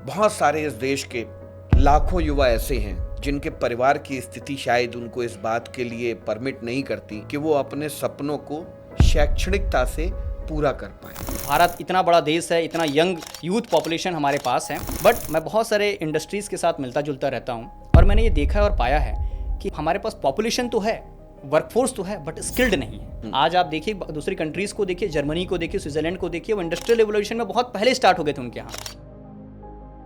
बहुत सारे इस देश के लाखों युवा ऐसे हैं जिनके परिवार की स्थिति शायद उनको इस बात के लिए परमिट नहीं करती कि वो अपने सपनों को शैक्षणिकता से पूरा कर पाए। भारत इतना बड़ा देश है, इतना यंग यूथ पॉपुलेशन हमारे पास है, बट मैं बहुत सारे इंडस्ट्रीज़ के साथ मिलता जुलता रहता हूँ और मैंने ये देखा और पाया है कि हमारे पास पॉपुलेशन तो है, वर्कफोर्स तो है, बट स्किल्ड नहीं है। आज आप देखिए दूसरी कंट्रीज़ को देखिए, जर्मनी को देखिए, स्विट्जरलैंड को देखिए, वो इंडस्ट्रियल रेवोल्यूशन में बहुत पहले स्टार्ट हो गए थे उनके यहाँ।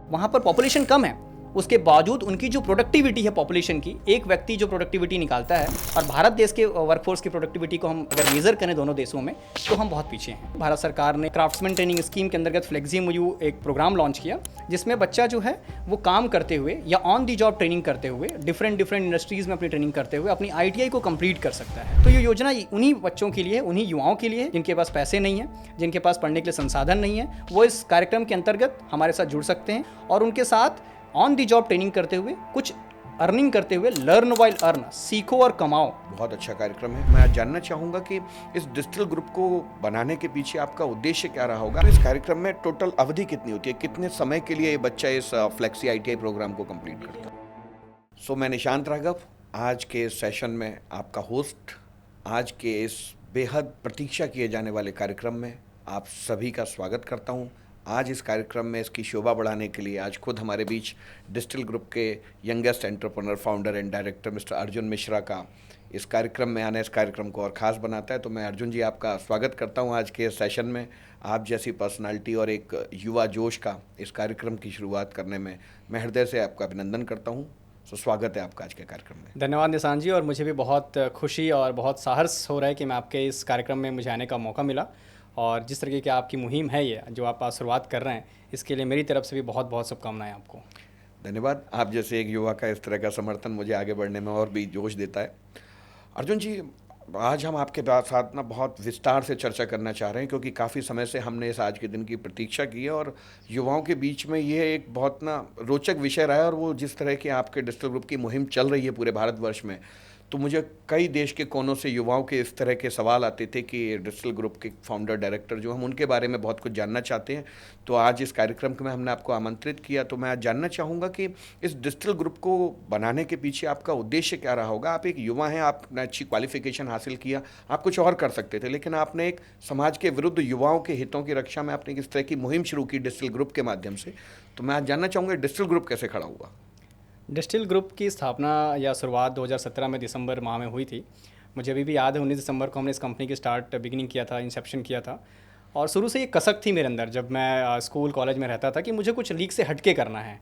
वहाँ पर पॉपुलेशन कम है, उसके बावजूद उनकी जो प्रोडक्टिविटी है पॉपुलेशन की, एक व्यक्ति जो प्रोडक्टिविटी निकालता है, और भारत देश के वर्कफोर्स की प्रोडक्टिविटी को हम अगर मेजर करें दोनों देशों में, तो हम बहुत पीछे हैं। भारत सरकार ने क्राफ्ट्समैन ट्रेनिंग स्कीम के अंतर्गत फ्लेक्सिमयू एक प्रोग्राम लॉन्च किया, जिसमें बच्चा जो है वो काम करते हुए या ऑन दी जॉब ट्रेनिंग करते हुए डिफरेंट इंडस्ट्रीज़ में अपनी ट्रेनिंग करते हुए अपनी ITI को कंप्लीट कर सकता है। तो ये योजना उन्हीं बच्चों के लिए, उन्हीं युवाओं के लिए जिनके पास पैसे नहीं है, जिनके पास पढ़ने के लिए संसाधन नहीं है, वो इस कार्यक्रम के अंतर्गत हमारे साथ जुड़ सकते हैं और उनके साथ ऑन दी जॉब ट्रेनिंग करते हुए, कुछ अर्निंग करते हुए, लर्न वाइल अर्न, सीखो और कमाओ। बहुत अच्छा कार्यक्रम है। मैं आज जानना चाहूँगा कि इस डिजिटल ग्रुप को बनाने के पीछे आपका उद्देश्य क्या रहा होगा। इस कार्यक्रम में टोटल अवधि कितनी होती है, कितने समय के लिए ये बच्चा इस फ्लेक्सी ITI प्रोग्राम को कंप्लीट करता है। मैं निशांत राघव, आज के सेशन में आपका होस्ट। आज के इस बेहद प्रतीक्षा किए जाने वाले कार्यक्रम में आप सभी का स्वागत करता हूँ। आज इस कार्यक्रम में इसकी शोभा बढ़ाने के लिए आज खुद हमारे बीच डिजिटल ग्रुप के youngest entrepreneur, founder and director mister Arjun Mishra का इस कार्यक्रम में आना इस कार्यक्रम को और ख़ास बनाता है। तो मैं अर्जुन जी आपका स्वागत करता हूं आज के सेशन में। आप जैसी पर्सनालिटी और एक युवा जोश का इस कार्यक्रम की शुरुआत करने में मैं हृदय से आपका अभिनंदन करता हूं। स्वागत है आपका आज के कार्यक्रम में। धन्यवाद निशांत जी, और मुझे भी बहुत खुशी और बहुत साहस हो रहा है कि मैं आपके इस कार्यक्रम में मुझे आने का मौका मिला, और जिस तरीके की आपकी मुहिम है, ये जो आप शुरुआत कर रहे हैं, इसके लिए मेरी तरफ से भी बहुत बहुत शुभकामनाएं आपको। धन्यवाद। आप जैसे एक युवा का इस तरह का समर्थन मुझे आगे बढ़ने में और भी जोश देता है। अर्जुन जी, आज हम आपके साथ ना बहुत विस्तार से चर्चा करना चाह रहे हैं, क्योंकि काफ़ी समय से हमने इस आज के दिन की प्रतीक्षा की है और युवाओं के बीच में ये एक बहुत ना रोचक विषय रहा है। और वो जिस तरह की आपके डिजिटल ग्रुप की मुहिम चल रही है पूरे भारतवर्ष में, तो मुझे कई देश के कोनों से युवाओं के इस तरह के सवाल आते थे कि डिजिटल ग्रुप के फाउंडर डायरेक्टर जो हम उनके बारे में बहुत कुछ जानना चाहते हैं। तो आज इस कार्यक्रम में हमने आपको आमंत्रित किया। तो मैं आज जानना चाहूँगा कि इस डिजिटल ग्रुप को बनाने के पीछे आपका उद्देश्य क्या रहा होगा। आप एक युवा हैं, आपने अच्छी क्वालिफिकेशन हासिल किया, आप कुछ और कर सकते थे, लेकिन आपने एक समाज के विरुद्ध युवाओं के हितों की रक्षा में आपने इस तरह की मुहिम शुरू की डिजिटल ग्रुप के माध्यम से। तो मैं आज जानना चाहूँगा डिजिटल ग्रुप कैसे खड़ा हुआ। डिजिटल ग्रुप की स्थापना या शुरुआत 2017 में दिसंबर माह में हुई थी। मुझे अभी भी याद है, 19 दिसंबर को हमने इस कंपनी की बिगिनिंग किया था, इंसेप्शन किया था। और शुरू से ये कसक थी मेरे अंदर, जब मैं स्कूल कॉलेज में रहता था, कि मुझे कुछ लीक से हटके करना है।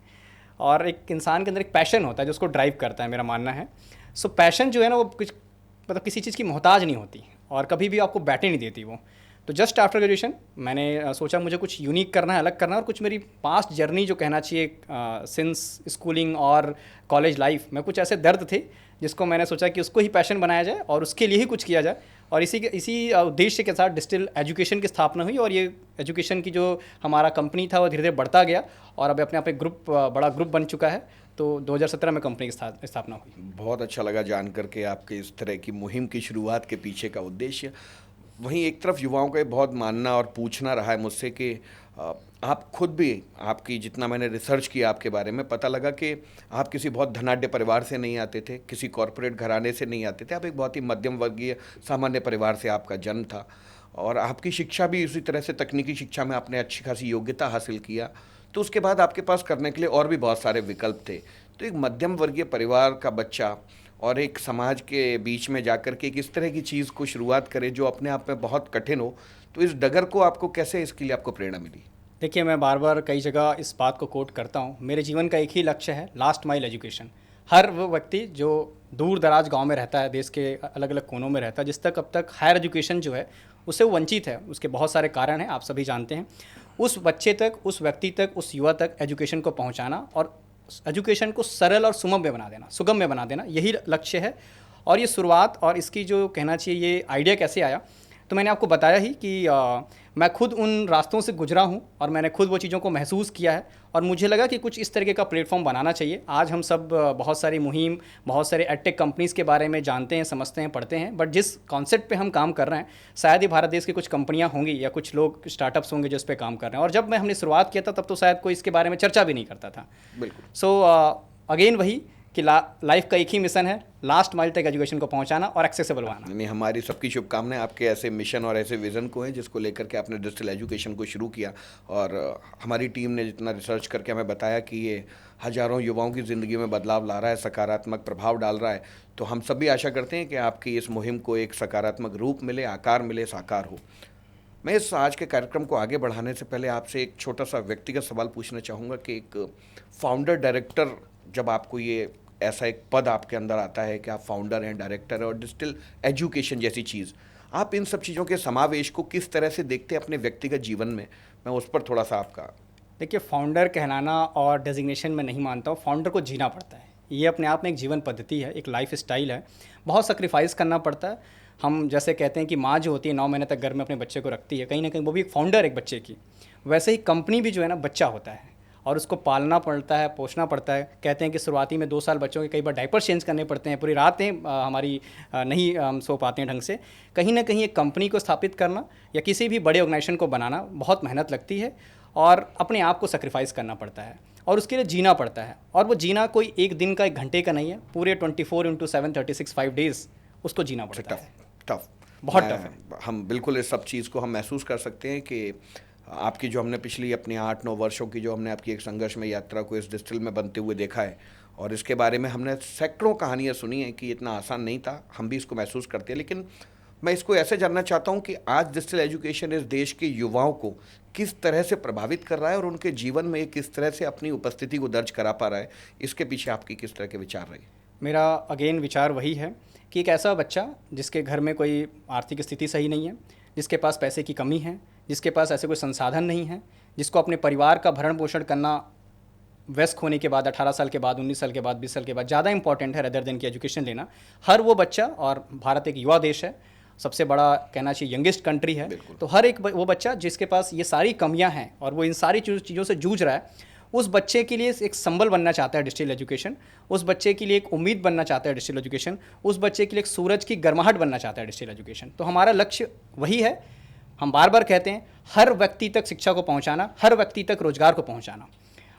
और एक इंसान के अंदर एक पैशन होता है जो उसको ड्राइव करता है, मेरा मानना है। सो पैशन जो है ना, वो कुछ मतलब किसी चीज़ की मोहताज नहीं होती और कभी भी आपको बैठे नहीं देती वो। तो जस्ट आफ्टर ग्रेजुएशन मैंने सोचा मुझे कुछ यूनिक करना है, अलग करना है, और कुछ मेरी पास्ट जर्नी जो कहना चाहिए सिंस स्कूलिंग और कॉलेज लाइफ में कुछ ऐसे दर्द थे जिसको मैंने सोचा कि उसको ही पैशन बनाया जाए और उसके लिए ही कुछ किया जाए। और इसी उद्देश्य के साथ डिजिटल एजुकेशन की स्थापना हुई, और ये एजुकेशन की जो हमारा कंपनी था वो धीरे धीरे बढ़ता गया और अब अपने आप एक बड़ा ग्रुप बन चुका है। तो 2017 में कंपनी की स्थापना हुई। बहुत अच्छा लगा जान करके आपके इस तरह की मुहिम की शुरुआत के पीछे का उद्देश्य। वहीं एक तरफ युवाओं का बहुत मानना और पूछना रहा है मुझसे कि आप खुद भी, आपकी जितना मैंने रिसर्च किया आपके बारे में, पता लगा कि आप किसी बहुत धनाढ्य परिवार से नहीं आते थे, किसी कॉरपोरेट घराने से नहीं आते थे। आप एक बहुत ही मध्यम वर्गीय सामान्य परिवार से आपका जन्म था, और आपकी शिक्षा भी इसी तरह से तकनीकी शिक्षा में आपने अच्छी खासी योग्यता हासिल किया। तो उसके बाद आपके पास करने के लिए और भी बहुत सारे विकल्प थे। तो एक मध्यम वर्गीय परिवार का बच्चा और एक समाज के बीच में जाकर के इस तरह की चीज़ को शुरुआत करे जो अपने आप में बहुत कठिन हो, तो इस डगर को आपको कैसे, इसके लिए आपको प्रेरणा मिली। देखिए, मैं बार बार कई जगह इस बात को कोट करता हूँ, मेरे जीवन का एक ही लक्ष्य है, लास्ट माइल एजुकेशन। हर वो व्यक्ति जो दूर दराज गांव में रहता है, देश के अलग अलग कोनों में रहता है, जिस तक अब तक हायर एजुकेशन जो है उससे वो वंचित है, उसके बहुत सारे कारण हैं, आप सभी जानते हैं। उस बच्चे तक, उस व्यक्ति तक, उस युवा तक एजुकेशन को पहुँचाना और एजुकेशन को सरल और सुगम में बना देना, यही लक्ष्य है। और ये शुरुआत और इसकी जो कहना चाहिए ये आइडिया कैसे आया, तो मैंने आपको बताया ही कि मैं खुद उन रास्तों से गुजरा हूँ और मैंने खुद वो चीज़ों को महसूस किया है और मुझे लगा कि कुछ इस तरीके का प्लेटफॉर्म बनाना चाहिए। आज हम सब बहुत सारी मुहिम, बहुत सारे एडटेक कंपनीज़ के बारे में जानते हैं, समझते हैं, पढ़ते हैं, बट जिस कॉन्सेप्ट पे हम काम कर रहे हैं शायद ही भारत देश की कुछ कंपनियां होंगी या कुछ लोग स्टार्टअप्स होंगे जो इस पे काम कर रहे हैं। और जब हमने शुरुआत किया था तब तो शायद कोई इसके बारे में चर्चा भी नहीं करता था। बिल्कुल। सो अगेन वही कि लाइफ का एक ही मिशन है, लास्ट माइल तक एजुकेशन को पहुंचाना और एक्सेसिबल बनाना। नहीं, हमारी सबकी शुभकामनाएं आपके ऐसे मिशन और ऐसे विज़न को हैं जिसको लेकर के आपने डिजिटल एजुकेशन को शुरू किया। और हमारी टीम ने जितना रिसर्च करके हमें बताया कि ये हज़ारों युवाओं की ज़िंदगी में बदलाव ला रहा है, सकारात्मक प्रभाव डाल रहा है, तो हम सभी आशा करते हैं कि आपकी इस मुहिम को एक सकारात्मक रूप मिले, आकार मिले, साकार हो। मैं इस आज के कार्यक्रम को आगे बढ़ाने से पहले आपसे एक छोटा सा व्यक्तिगत सवाल पूछना चाहूँगा कि एक फाउंडर डायरेक्टर, जब आपको ये ऐसा एक पद आपके अंदर आता है कि आप फाउंडर हैं, डायरेक्टर हैं और डिजिटल एजुकेशन जैसी चीज़, आप इन सब चीज़ों के समावेश को किस तरह से देखते हैं अपने व्यक्तिगत जीवन में? मैं उस पर थोड़ा सा आपका। देखिए, फाउंडर कहलाना और डेजिग्नेशन में नहीं मानता हूँ, फाउंडर को जीना पड़ता है। ये अपने आप में एक जीवन पद्धति है, एक लाइफ स्टाइल है, बहुत सेक्रीफाइस करना पड़ता है। हम जैसे कहते हैं कि माँ जो होती है 9 महीने तक घर में अपने बच्चे को रखती है, कहीं ना कहीं वो भी एक फाउंडर एक बच्चे की। वैसे ही कंपनी भी जो है ना बच्चा होता है और उसको पालना पड़ता है, पोषना पड़ता है। कहते हैं कि शुरुआती में 2 साल बच्चों के कई बार डायपर चेंज करने पड़ते हैं, पूरी रातें हमारी नहीं हम सो पाते हैं ढंग से। कहीं ना कहीं एक कंपनी को स्थापित करना या किसी भी बड़े ऑर्गेनाइजेशन को बनाना बहुत मेहनत लगती है और अपने आप को सेक्रीफाइस करना पड़ता है और उसके लिए जीना पड़ता है। और वो जीना कोई एक दिन का, 1 घंटे का नहीं है, पूरे 24/7 36 5 डेज़ उसको जीना पड़ता है। टफ, बहुत टफ है। हम बिल्कुल इस सब चीज़ को हम महसूस कर सकते हैं कि आपकी जो हमने पिछली अपनी 8-9 वर्षों की जो हमने आपकी एक संघर्ष में यात्रा को इस डिजिटल में बनते हुए देखा है और इसके बारे में हमने सैकड़ों कहानियाँ सुनी हैं कि इतना आसान नहीं था, हम भी इसको महसूस करते हैं। लेकिन मैं इसको ऐसे जानना चाहता हूँ कि आज डिजिटल एजुकेशन इस देश के युवाओं को किस तरह से प्रभावित कर रहा है और उनके जीवन में किस तरह से अपनी उपस्थिति को दर्ज करा पा रहा है, इसके पीछे आपकी किस तरह के विचार रहे? मेरा अगेन विचार वही है कि एक ऐसा बच्चा जिसके घर में कोई आर्थिक स्थिति सही नहीं है, जिसके पास पैसे की कमी है, जिसके पास ऐसे कोई संसाधन नहीं है, जिसको अपने परिवार का भरण पोषण करना वयस्क होने के बाद, 18 साल के बाद, 19 साल के बाद, 20 साल के बाद ज़्यादा इंपॉर्टेंट है रेदर देन की एजुकेशन लेना। हर वो बच्चा, और भारत एक युवा देश है, सबसे बड़ा कहना चाहिए यंगेस्ट कंट्री है, तो हर एक वो बच्चा जिसके पास ये सारी कमियां हैं और वो इन सारी चीज़ों से जूझ रहा है, उस बच्चे के लिए एक संबल बनना चाहता है डिजिटल एजुकेशन। उस बच्चे के लिए एक उम्मीद बनना चाहता है डिजिटल एजुकेशन। उस बच्चे के लिए एक सूरज की गर्माहट बनना चाहता है डिजिटल एजुकेशन। तो हमारा लक्ष्य वही है। हम बार बार कहते हैं हर व्यक्ति तक शिक्षा को पहुंचाना, हर व्यक्ति तक रोजगार को पहुंचाना।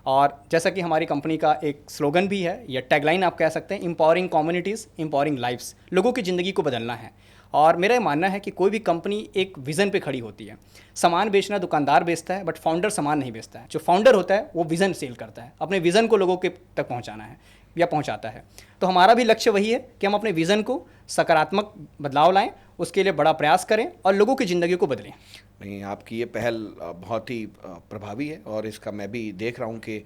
और जैसा कि हमारी कंपनी का एक स्लोगन भी है या टैगलाइन आप कह सकते हैं, एम्पावरिंग कम्युनिटीज़, एम्पावरिंग लाइफ्स। लोगों की ज़िंदगी को बदलना है। और मेरा ये मानना है कि कोई भी कंपनी एक विज़न पे खड़ी होती है। सामान बेचना दुकानदार बेचता है, बट फाउंडर सामान नहीं बेचता है। जो फाउंडर होता है वो विज़न सेल करता है, अपने विज़न को लोगों के तक पहुंचाना है या पहुंचाता है। तो हमारा भी लक्ष्य वही है कि हम अपने विज़न को सकारात्मक बदलाव लाएं, उसके लिए बड़ा प्रयास करें और लोगों की ज़िंदगी को बदलें। नहीं, आपकी ये पहल बहुत ही प्रभावी है और इसका मैं भी देख रहा हूँ कि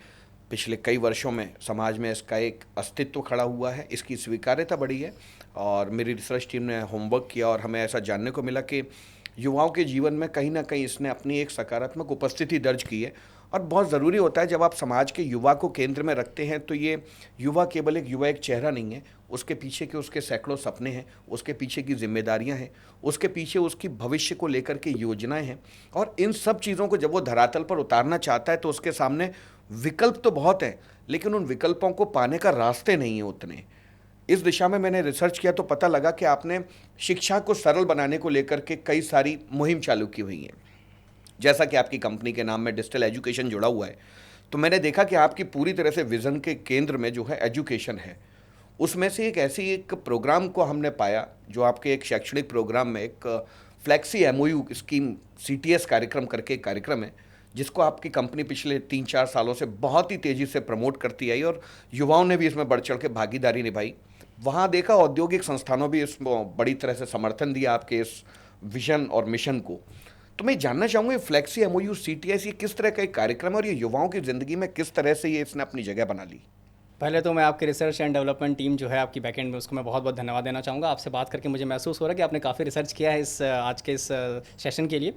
पिछले कई वर्षों में समाज में इसका एक अस्तित्व खड़ा हुआ है, इसकी स्वीकार्यता बढ़ी है। और मेरी रिसर्च टीम ने होमवर्क किया और हमें ऐसा जानने को मिला कि युवाओं के जीवन में कहीं ना कहीं इसने अपनी एक सकारात्मक उपस्थिति दर्ज की है। और बहुत ज़रूरी होता है जब आप समाज के युवा को केंद्र में रखते हैं, तो ये युवा केवल एक युवा, एक चेहरा नहीं है, उसके पीछे के उसके सैकड़ों सपने हैं, उसके पीछे की जिम्मेदारियां हैं, उसके पीछे उसकी भविष्य को लेकर के योजनाएं हैं। और इन सब चीज़ों को जब वो धरातल पर उतारना चाहता है तो उसके सामने विकल्प तो बहुत हैं, लेकिन उन विकल्पों को पाने का रास्ते नहीं है उतने। इस दिशा में मैंने रिसर्च किया तो पता लगा कि आपने शिक्षा को सरल बनाने को लेकर के कई सारी मुहिम चालू की हुई हैं। जैसा कि आपकी कंपनी के नाम में डिजिटल एजुकेशन जुड़ा हुआ है, तो मैंने देखा कि आपकी पूरी तरह से विज़न के केंद्र में जो है एजुकेशन है। उसमें से एक प्रोग्राम को हमने पाया जो आपके एक शैक्षणिक प्रोग्राम में एक फ्लैक्सी MOU स्कीम CTS कार्यक्रम करके एक कार्यक्रम है, जिसको आपकी कंपनी पिछले 3-4 सालों से बहुत ही तेज़ी से प्रमोट करती आई और युवाओं ने भी इसमें बढ़ चढ़ के भागीदारी निभाई। वहाँ देखा औद्योगिक संस्थानों भी इस बड़ी तरह से समर्थन दिया आपके इस विजन और मिशन को। तो मैं जानना चाहूँगा फ्लैक्सी MOU CTS ये किस तरह का एक कार्यक्रम है और ये युवाओं की ज़िंदगी में किस तरह से ये इसने अपनी जगह बना ली? पहले तो मैं आपकी रिसर्च एंड डेवलपमेंट टीम जो है आपकी बैकएंड में, उसको मैं बहुत बहुत धन्यवाद देना चाहूँगा। आपसे बात करके मुझे महसूस हो रहा है कि आपने काफ़ी रिसर्च किया है इस आज के इस सेशन के लिए।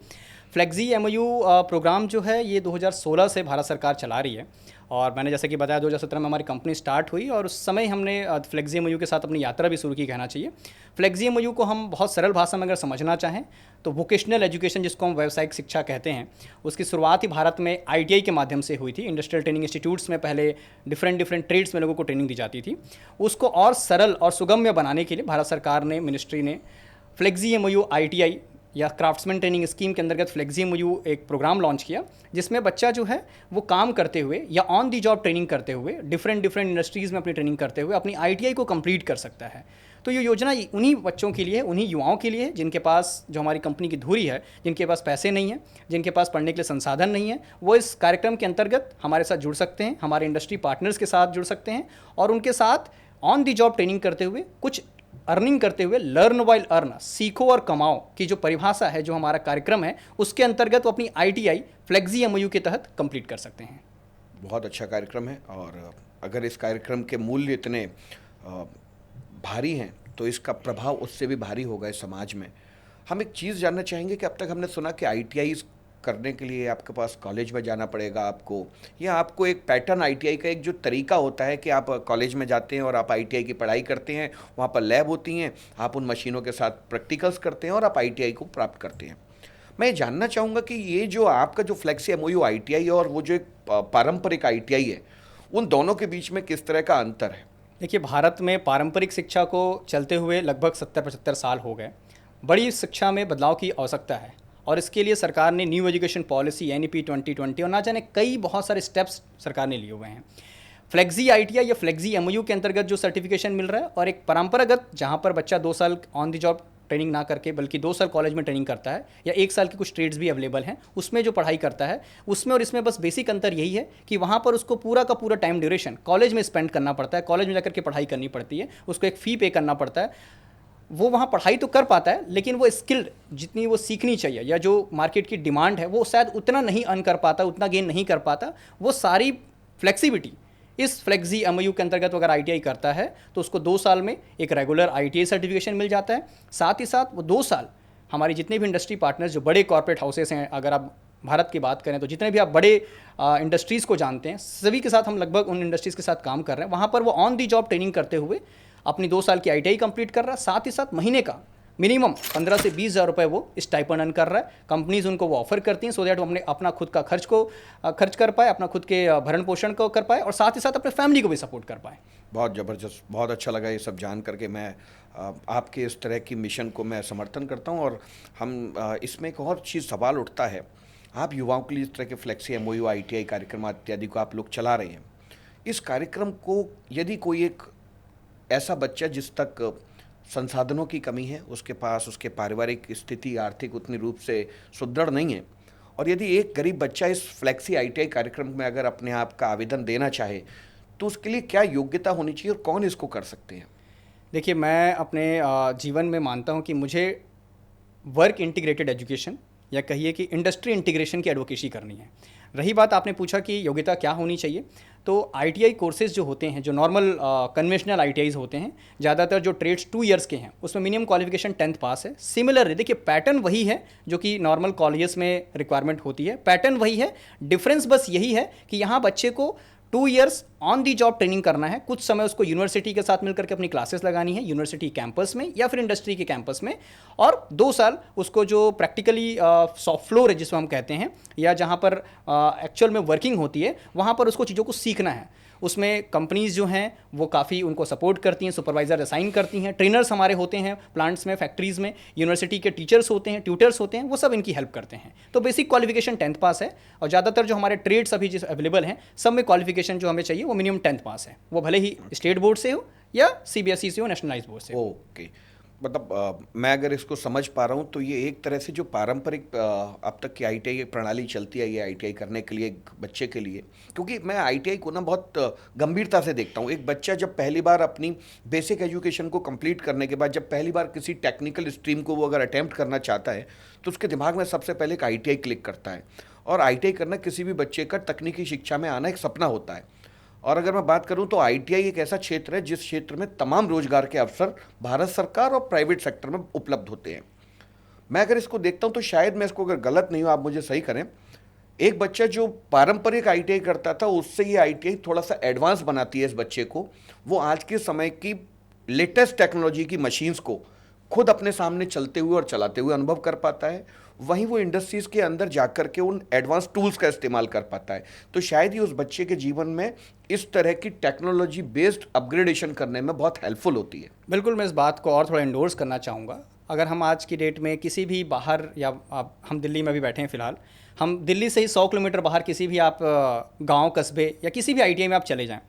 फ्लेक्सी एमओयू प्रोग्राम जो है ये 2016 से भारत सरकार चला रही है और मैंने जैसे कि बताया 2017 में हमारी कंपनी स्टार्ट हुई और उस समय हमने फ्लेक्सी एमओयू के साथ अपनी यात्रा भी शुरू की कहना चाहिए। फ्लेक्सी एमओयू को हम बहुत सरल भाषा में अगर समझना चाहें तो वोकेशनल एजुकेशन जिसको हम व्यावसायिक शिक्षा कहते हैं, उसकी शुरुआत ही भारत में आईटीआई के माध्यम से हुई थी। इंडस्ट्रियल ट्रेनिंग इंस्टीट्यूट्स में पहले डिफरेंट ट्रेड्स में लोगों को ट्रेनिंग दी जाती थी। उसको और सरल और सुगम्य बनाने के लिए भारत सरकार ने, मिनिस्ट्री ने फ्लेक्सी एमओयू आईटीआई या क्राफ्ट्समैन ट्रेनिंग स्कीम के अंतर्गत फ्लेक्सी एमओयू एक प्रोग्राम लॉन्च किया जिसमें बच्चा जो है वो काम करते हुए या ऑन दी जॉब ट्रेनिंग करते हुए डिफरेंट इंडस्ट्रीज़ में अपनी ट्रेनिंग करते हुए अपनी आईटीआई को कंप्लीट कर सकता है। तो ये योजना उन्हीं बच्चों के लिए है, उन्हीं युवाओं के लिए है जिनके पास, जो हमारी कंपनी की धुरी है, जिनके पास पैसे नहीं हैं, जिनके पास पढ़ने के लिए संसाधन नहीं है, वो इस कार्यक्रम के अंतर्गत हमारे साथ जुड़ सकते हैं, हमारे इंडस्ट्री पार्टनर्स के साथ जुड़ सकते हैं और उनके साथ ऑन दी जॉब ट्रेनिंग करते हुए, कुछ अर्निंग करते हुए, लर्न वाइल अर्न, सीखो और कमाओ की जो परिभाषा है, जो हमारा कार्यक्रम है, उसके अंतर्गत वो अपनी आईटीआई फ्लेक्सी एमओयू के तहत कंप्लीट कर सकते हैं। बहुत अच्छा कार्यक्रम है और अगर इस कार्यक्रम के मूल्य इतने भारी हैं तो इसका प्रभाव उससे भी भारी होगा इस समाज में। हम एक चीज़ जानना चाहेंगे कि अब तक हमने सुना कि आईटीआई करने के लिए आपके पास कॉलेज में जाना पड़ेगा आपको, या आपको एक पैटर्न आईटीआई का एक जो तरीका होता है कि आप कॉलेज में जाते हैं और आप आईटीआई की पढ़ाई करते हैं, वहाँ पर लैब होती हैं, आप उन मशीनों के साथ प्रैक्टिकल्स करते हैं और आप आईटीआई को प्राप्त करते हैं। मैं ये जानना चाहूँगा कि ये जो आपका जो फ्लेक्सी एमओयू आईटीआई और वो जो एक पारंपरिक आईटीआई है, उन दोनों के बीच में किस तरह का अंतर है? देखिए, भारत में पारंपरिक शिक्षा को चलते हुए लगभग 70-75 साल हो गए। बड़ी शिक्षा में बदलाव की आवश्यकता है और इसके लिए सरकार ने न्यू एजुकेशन पॉलिसी एनईपी 2020 और ना जाने कई बहुत सारे स्टेप्स सरकार ने लिए हुए हैं। फ्लेक्सी आईटीआई या फ्लेक्सी एमओयू के अंतर्गत जो सर्टिफिकेशन मिल रहा है और एक परंपरागत, जहाँ पर बच्चा 2 साल ऑन द जॉब ट्रेनिंग ना करके बल्कि 2 साल कॉलेज में ट्रेनिंग करता है या 1 साल की कुछ ट्रेड्स भी अवेलेबल हैं, उसमें जो पढ़ाई करता है, उसमें और इसमें बस बेसिक अंतर यही है कि वहाँ पर उसको पूरा का पूरा टाइम ड्यूरेशन कॉलेज में स्पेंड करना पड़ता है, कॉलेज में जाकर के पढ़ाई करनी पड़ती है, उसको एक फ़ी पे करना पड़ता है। वो वहाँ पढ़ाई तो कर पाता है लेकिन वो स्किल्ड जितनी वो सीखनी चाहिए या जो मार्केट की डिमांड है वो शायद उतना नहीं अर्न कर पाता, उतना गेन नहीं कर पाता। वो सारी फ्लेक्सिबिलिटी इस फ्लेक्सी एमओयू के अंतर्गत अगर आईटीआई करता है तो उसको 2 साल में एक रेगुलर आईटीआई सर्टिफिकेशन मिल जाता है। साथ ही साथ वो 2 साल हमारी जितने भी इंडस्ट्री पार्टनर्स, जो बड़े कॉर्पोरेट हाउसेस हैं, अगर आप भारत की बात करें तो जितने भी आप बड़े इंडस्ट्रीज़ को जानते हैं, सभी के साथ हम लगभग उन इंडस्ट्रीज़ के साथ काम कर रहे हैं। वहाँ पर वो ऑन दी जॉब ट्रेनिंग करते हुए अपनी 2 साल की आईटीआई कंप्लीट कर रहा है। साथ ही साथ महीने का मिनिमम 15 से 20 हज़ार रुपये वो स्टाइपेंड अर्न कर रहा है। कंपनीज उनको वो ऑफर करती हैं सो दैट वो अपना खुद का खर्च कर पाए, अपना खुद के भरण पोषण को कर पाए और साथ ही साथ अपने फैमिली को भी सपोर्ट कर पाए। बहुत ज़बरदस्त, बहुत अच्छा लगा ये सब जान करके। मैं आपके इस तरह की मिशन को मैं समर्थन करता हूँ और हम इसमें एक और चीज़ सवाल उठता है, आप युवाओं के लिए इस तरह के फ्लेक्सी एमओयू आईटीआई कार्यक्रम इत्यादि को आप लोग चला रहे हैं। इस कार्यक्रम को यदि कोई एक ऐसा बच्चा जिस तक संसाधनों की कमी है, उसके पास उसके पारिवारिक स्थिति आर्थिक उतनी रूप से सुदृढ़ नहीं है, और यदि एक गरीब बच्चा इस फ्लेक्सी आईटीआई कार्यक्रम में अगर अपने आप का आवेदन देना चाहे तो उसके लिए क्या योग्यता होनी चाहिए और कौन इसको कर सकते हैं? देखिए, मैं अपने जीवन में मानता हूँ कि मुझे वर्क इंटीग्रेटेड एजुकेशन या कहिए कि इंडस्ट्री इंटीग्रेशन की एडवोकेसी करनी है। रही बात, आपने पूछा कि योग्यता क्या होनी चाहिए, तो आईटीआई कोर्सेज जो होते हैं, जो नॉर्मल कन्वेंशनल आईटीआईज होते हैं, ज़्यादातर जो ट्रेड्स 2 इयर्स के हैं, उसमें मिनिमम क्वालिफिकेशन 10th पास है। सिमिलर देखिए, पैटर्न वही है जो कि नॉर्मल कॉलेजेस में रिक्वायरमेंट होती है, पैटर्न वही है। डिफरेंस बस यही है कि यहाँ बच्चे को 2 years on the job training करना है। कुछ समय उसको यूनिवर्सिटी के साथ मिलकर के अपनी क्लासेस लगानी है, यूनिवर्सिटी कैंपस में या फिर इंडस्ट्री के कैंपस में, और 2 साल उसको जो प्रैक्टिकली सॉफ्ट फ्लोर है जिसको हम कहते हैं, या जहाँ पर एक्चुअल में वर्किंग होती है, वहाँ पर उसको चीज़ों को सीखना है। उसमें कंपनीज़ जो हैं वो काफ़ी उनको सपोर्ट करती हैं, सुपरवाइज़र असाइन करती हैं, ट्रेनर्स हमारे होते हैं प्लांट्स में, फैक्ट्रीज़ में, यूनिवर्सिटी के टीचर्स होते हैं, ट्यूटर्स होते हैं, वो सब इनकी हेल्प करते हैं। तो बेसिक क्वालिफिकेशन 10th पास है और ज़्यादातर जो हमारे ट्रेड्स अभी जिस अवेलेबल हैं, सब में क्वालिफिकेशन जो हमें चाहिए वो मिनिमम 10th पास है, वो भले ही स्टेट बोर्ड से हो या सीबीएसई से हो, नेशनलाइज बोर्ड से हो। ओके, मतलब मैं अगर इसको समझ पा रहा हूँ तो ये एक तरह से जो पारंपरिक अब तक की आईटीआई प्रणाली चलती है, ये आईटीआई करने के लिए एक बच्चे के लिए, क्योंकि मैं आईटीआई को ना बहुत गंभीरता से देखता हूँ। एक बच्चा जब पहली बार अपनी बेसिक एजुकेशन को कंप्लीट करने के बाद जब पहली बार किसी टेक्निकल स्ट्रीम को वो अगर अटैम्प्ट करना चाहता है तो उसके दिमाग में सबसे पहले एक आईटीआई क्लिक करता है, और आईटीआई करना किसी भी बच्चे का तकनीकी शिक्षा में आना एक सपना होता है। और अगर मैं बात करूं तो आईटीआई एक ऐसा क्षेत्र है जिस क्षेत्र में तमाम रोजगार के अवसर भारत सरकार और प्राइवेट सेक्टर में उपलब्ध होते हैं। मैं अगर इसको देखता हूँ तो शायद मैं इसको, अगर गलत नहीं हूँ आप मुझे सही करें, एक बच्चा जो पारंपरिक आईटीआई करता था उससे ये आईटीआई थोड़ा सा एडवांस बनाती है इस बच्चे को। वो आज के समय की लेटेस्ट टेक्नोलॉजी की मशीन्स को खुद अपने सामने चलते हुए और चलाते हुए अनुभव कर पाता है। वहीं वो इंडस्ट्रीज के अंदर जाकर के उन एडवांस टूल्स का इस्तेमाल कर पाता है। तो शायद ही उस बच्चे के जीवन में इस तरह की टेक्नोलॉजी बेस्ड अपग्रेडेशन करने में बहुत हेल्पफुल होती है। बिल्कुल, मैं इस बात को और थोड़ा इंडोर्स करना चाहूँगा। अगर हम आज की डेट में किसी भी बाहर, या हम दिल्ली में भी बैठे हैं फ़िलहाल, हम दिल्ली से ही 100 किलोमीटर बाहर किसी भी आप गांव, कस्बे या किसी भी आईटीआई में आप चले जाएं,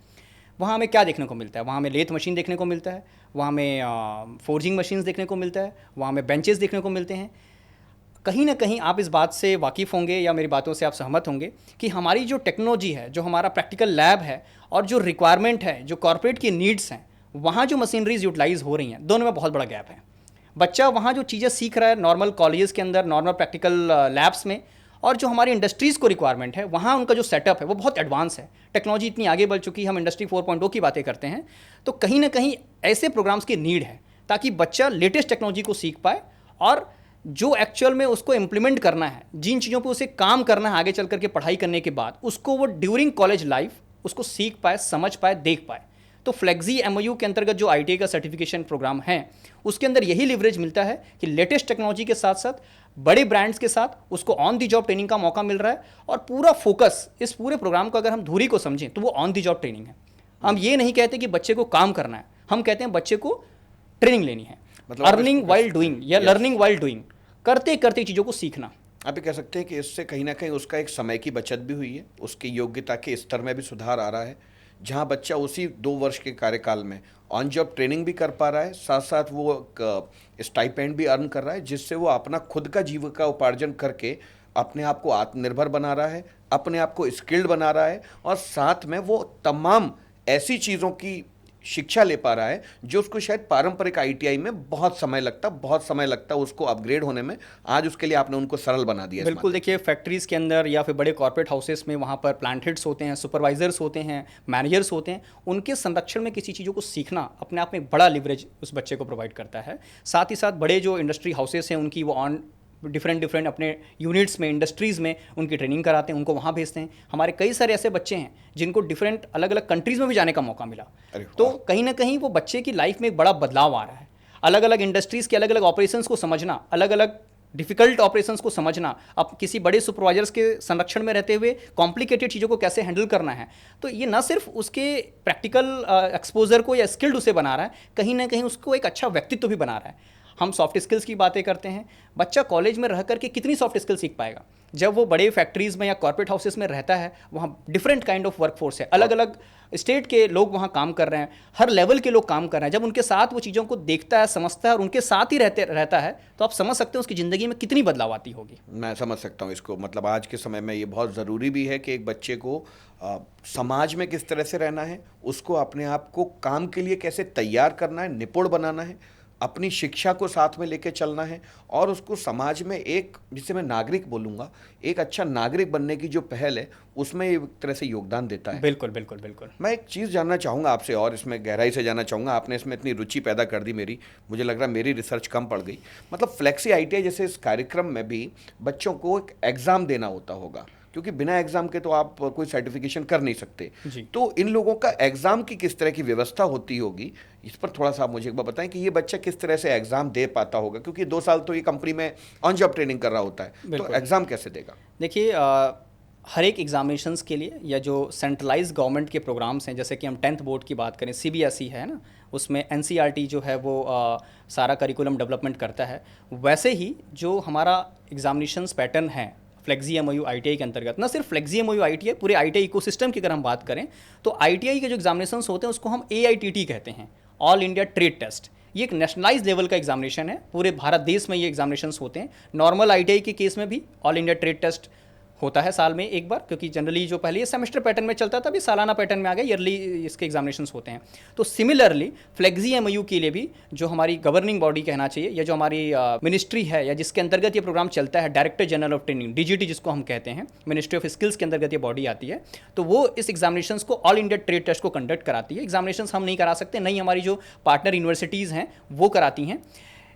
वहाँ हमें क्या देखने को मिलता है? वहाँ हमें लेथ मशीन देखने को मिलता है, वहाँ हमें फोर्जिंग मशीन्स देखने को मिलता है, वहाँ हमें बेंचेस देखने को मिलते हैं। कहीं ना कहीं आप इस बात से वाकिफ़ होंगे या मेरी बातों से आप सहमत होंगे कि हमारी जो टेक्नोलॉजी है, जो हमारा प्रैक्टिकल लैब है और जो रिक्वायरमेंट है, जो कॉर्पोरेट की नीड्स हैं, वहाँ जो मशीनरीज यूटिलाइज हो रही हैं, दोनों में बहुत बड़ा गैप है। बच्चा वहाँ जो चीज़ें सीख रहा है नॉर्मल कॉलेजेस के अंदर, नॉर्मल प्रैक्टिकल लैब्स में, और जो हमारी इंडस्ट्रीज़ को रिक्वायरमेंट है, वहाँ उनका जो सेटअप है वो बहुत एडवांस है। टेक्नोलॉजी इतनी आगे बढ़ चुकी है, हम इंडस्ट्री 4.0 की बातें करते हैं, तो कहीं ना कहीं ऐसे प्रोग्राम्स की नीड है ताकि बच्चा लेटेस्ट टेक्नोलॉजी को सीख पाए और जो एक्चुअल में उसको इम्प्लीमेंट करना है, जिन चीज़ों पे उसे काम करना है आगे चल करके पढ़ाई करने के बाद, उसको वो ड्यूरिंग कॉलेज लाइफ उसको सीख पाए, समझ पाए, देख पाए। तो फ्लेक्सी एमओयू के अंतर्गत जो आईटीआई का सर्टिफिकेशन प्रोग्राम है, उसके अंदर यही लिवरेज मिलता है कि लेटेस्ट टेक्नोलॉजी के साथ साथ बड़े ब्रांड्स के साथ उसको ऑन दी जॉब ट्रेनिंग का मौका मिल रहा है। और पूरा फोकस इस पूरे प्रोग्राम को अगर हम धुरी को समझें तो वो ऑन दी जॉब ट्रेनिंग है। हम ये नहीं कहते कि बच्चे को काम करना है, हम कहते हैं बच्चे को ट्रेनिंग लेनी है। मतलब अर्निंग वाइल डूइंग या लर्निंग वाइल डूइंग, करते करते चीज़ों को सीखना। आप ये कह सकते हैं कि इससे कहीं ना कहीं उसका एक समय की बचत भी हुई है, उसकी योग्यता के स्तर में भी सुधार आ रहा है। जहाँ बच्चा उसी 2 वर्ष के कार्यकाल में ऑन जॉब ट्रेनिंग भी कर पा रहा है, साथ साथ वो स्टाइपेंड भी अर्न कर रहा है, जिससे वो अपना खुद का जीविका उपार्जन करके अपने आप को आत्मनिर्भर बना रहा है, अपने आप को स्किल्ड बना रहा है, और साथ में वो तमाम ऐसी चीज़ों की शिक्षा ले पा रहा है जो उसको शायद पारंपरिक आईटीआई में बहुत समय लगता उसको अपग्रेड होने में। आज उसके लिए आपने उनको सरल बना दिया। बिल्कुल, देखिए फैक्ट्रीज़ के अंदर या फिर बड़े कॉर्पोरेट हाउसेस में, वहाँ पर प्लांट हेड्स होते हैं, सुपरवाइजर्स होते हैं, मैनेजर्स होते हैं। उनके संरक्षण में किसी चीज़ों को सीखना अपने आप में एक बड़ा लिवरेज उस बच्चे को प्रोवाइड करता है। साथ ही साथ बड़े जो इंडस्ट्री हाउसेस हैं, उनकी वो ऑन डिफरेंट अपने यूनिट्स में, इंडस्ट्रीज़ में उनकी ट्रेनिंग कराते हैं, उनको वहाँ भेजते हैं। हमारे कई सारे ऐसे बच्चे हैं जिनको डिफरेंट अलग अलग कंट्रीज़ में भी जाने का मौका मिला। तो कहीं ना कहीं वो बच्चे की लाइफ में एक बड़ा बदलाव आ रहा है। अलग अलग इंडस्ट्रीज़ के अलग अलग ऑपरेशंस को समझना, अलग अलग डिफ़िकल्ट ऑपरेशंस को समझना, अब किसी बड़े सुपरवाइजर्स के संरक्षण में रहते हुए कॉम्प्लिकेटेड चीज़ों को कैसे हैंडल करना है, तो ये ना सिर्फ उसके प्रैक्टिकल एक्सपोजर को या स्किल्ड उसे बना रहा है, कहीं ना कहीं उसको एक अच्छा व्यक्तित्व भी बना रहा है। हम सॉफ्ट स्किल्स की बातें करते हैं, बच्चा कॉलेज में रह करके कितनी सॉफ्ट स्किल सीख पाएगा? जब वो बड़े फैक्ट्रीज़ में या कॉर्पोरेट हाउसेस में रहता है, वहाँ डिफरेंट काइंड ऑफ वर्कफोर्स है, अलग अलग स्टेट के लोग वहाँ काम कर रहे हैं, हर लेवल के लोग काम कर रहे हैं। जब उनके साथ वो चीज़ों को देखता है, समझता है और उनके साथ ही रहता है, तो आप समझ सकते हैं उसकी ज़िंदगी में कितनी बदलाव आती होगी। मैं समझ सकता हूँ इसको। मतलब आज के समय में ये बहुत ज़रूरी भी है कि एक बच्चे को समाज में किस तरह से रहना है, उसको अपने आप को काम के लिए कैसे तैयार करना है, निपुण बनाना है, अपनी शिक्षा को साथ में लेके चलना है, और उसको समाज में एक, जिसे मैं नागरिक बोलूँगा, एक अच्छा नागरिक बनने की जो पहल है उसमें एक तरह से योगदान देता है। बिल्कुल बिल्कुल बिल्कुल। मैं एक चीज़ जानना चाहूँगा आपसे, और इसमें गहराई से जानना चाहूँगा। आपने इसमें इतनी रुचि पैदा कर दी मेरी, मुझे लग रहा है मेरी रिसर्च कम पड़ गई। मतलब फ्लेक्सी आईटीआई जैसे इस कार्यक्रम में भी बच्चों को एक एग्ज़ाम देना होता होगा, क्योंकि बिना एग्ज़ाम के तो आप कोई सर्टिफिकेशन कर नहीं सकते। तो इन लोगों का एग्ज़ाम की किस तरह की व्यवस्था होती होगी, इस पर थोड़ा सा आप मुझे एक बार बताएं कि ये बच्चा किस तरह से एग्ज़ाम दे पाता होगा, क्योंकि 2 साल तो ये कंपनी में ऑन जॉब ट्रेनिंग कर रहा होता है, तो एग्ज़ाम कैसे देगा? देखिए, हर एक एग्जामिनेशंस के लिए या जो सेंट्रलाइज गवर्नमेंट के प्रोग्राम्स हैं, जैसे कि हम 10th बोर्ड की बात करें, सीबीएसई है ना, उसमें एनसीईआरटी जो है वो सारा करिकुलम डेवलपमेंट करता है। वैसे ही जो हमारा एग्जामिनेशंस पैटर्न है फ्लेक्सी एमओयू आईटीआई के अंतर्गत, ना सिर्फ फ्लेक्सी एमओयू आईटीआई, पूरे आईटीआई इकोसिस्टम की अगर हम बात करें तो आईटीआई के जो एग्जामिनेशंस होते हैं उसको हम एआईटीटी कहते हैं, ऑल इंडिया ट्रेड टेस्ट। ये एक नेशनलाइज लेवल का एग्जामिनेशन है, पूरे भारत देश में ये एग्जामिनेशंस होते हैं। नॉर्मल आईटीआई के केस में भी ऑल इंडिया ट्रेड टेस्ट होता है साल में एक बार, क्योंकि जनरली जो पहले ये सेमेस्टर पैटर्न में चलता था, अभी सालाना पैटर्न में आ गया, ईयरली इसके एग्जामिनेशंस होते हैं। तो सिमिलरली फ्लेक्सी एमओयू के लिए भी जो हमारी गवर्निंग बॉडी कहना चाहिए, या जो हमारी मिनिस्ट्री है या जिसके अंतर्गत ये प्रोग्राम चलता है, director general of training, DGT जिसको हम कहते हैं, मिनिस्ट्री ऑफ स्किल्स के अंतर्गत ये बॉडी आती है, तो वो इस एग्जामिनेशंस को ऑल इंडिया ट्रेड टेस्ट को कंडक्ट कराती है। एग्जामिनेशंस हम नहीं करा सकते, नहीं हमारी जो पार्टनर यूनिवर्सिटीज़ हैं वो कराती हैं।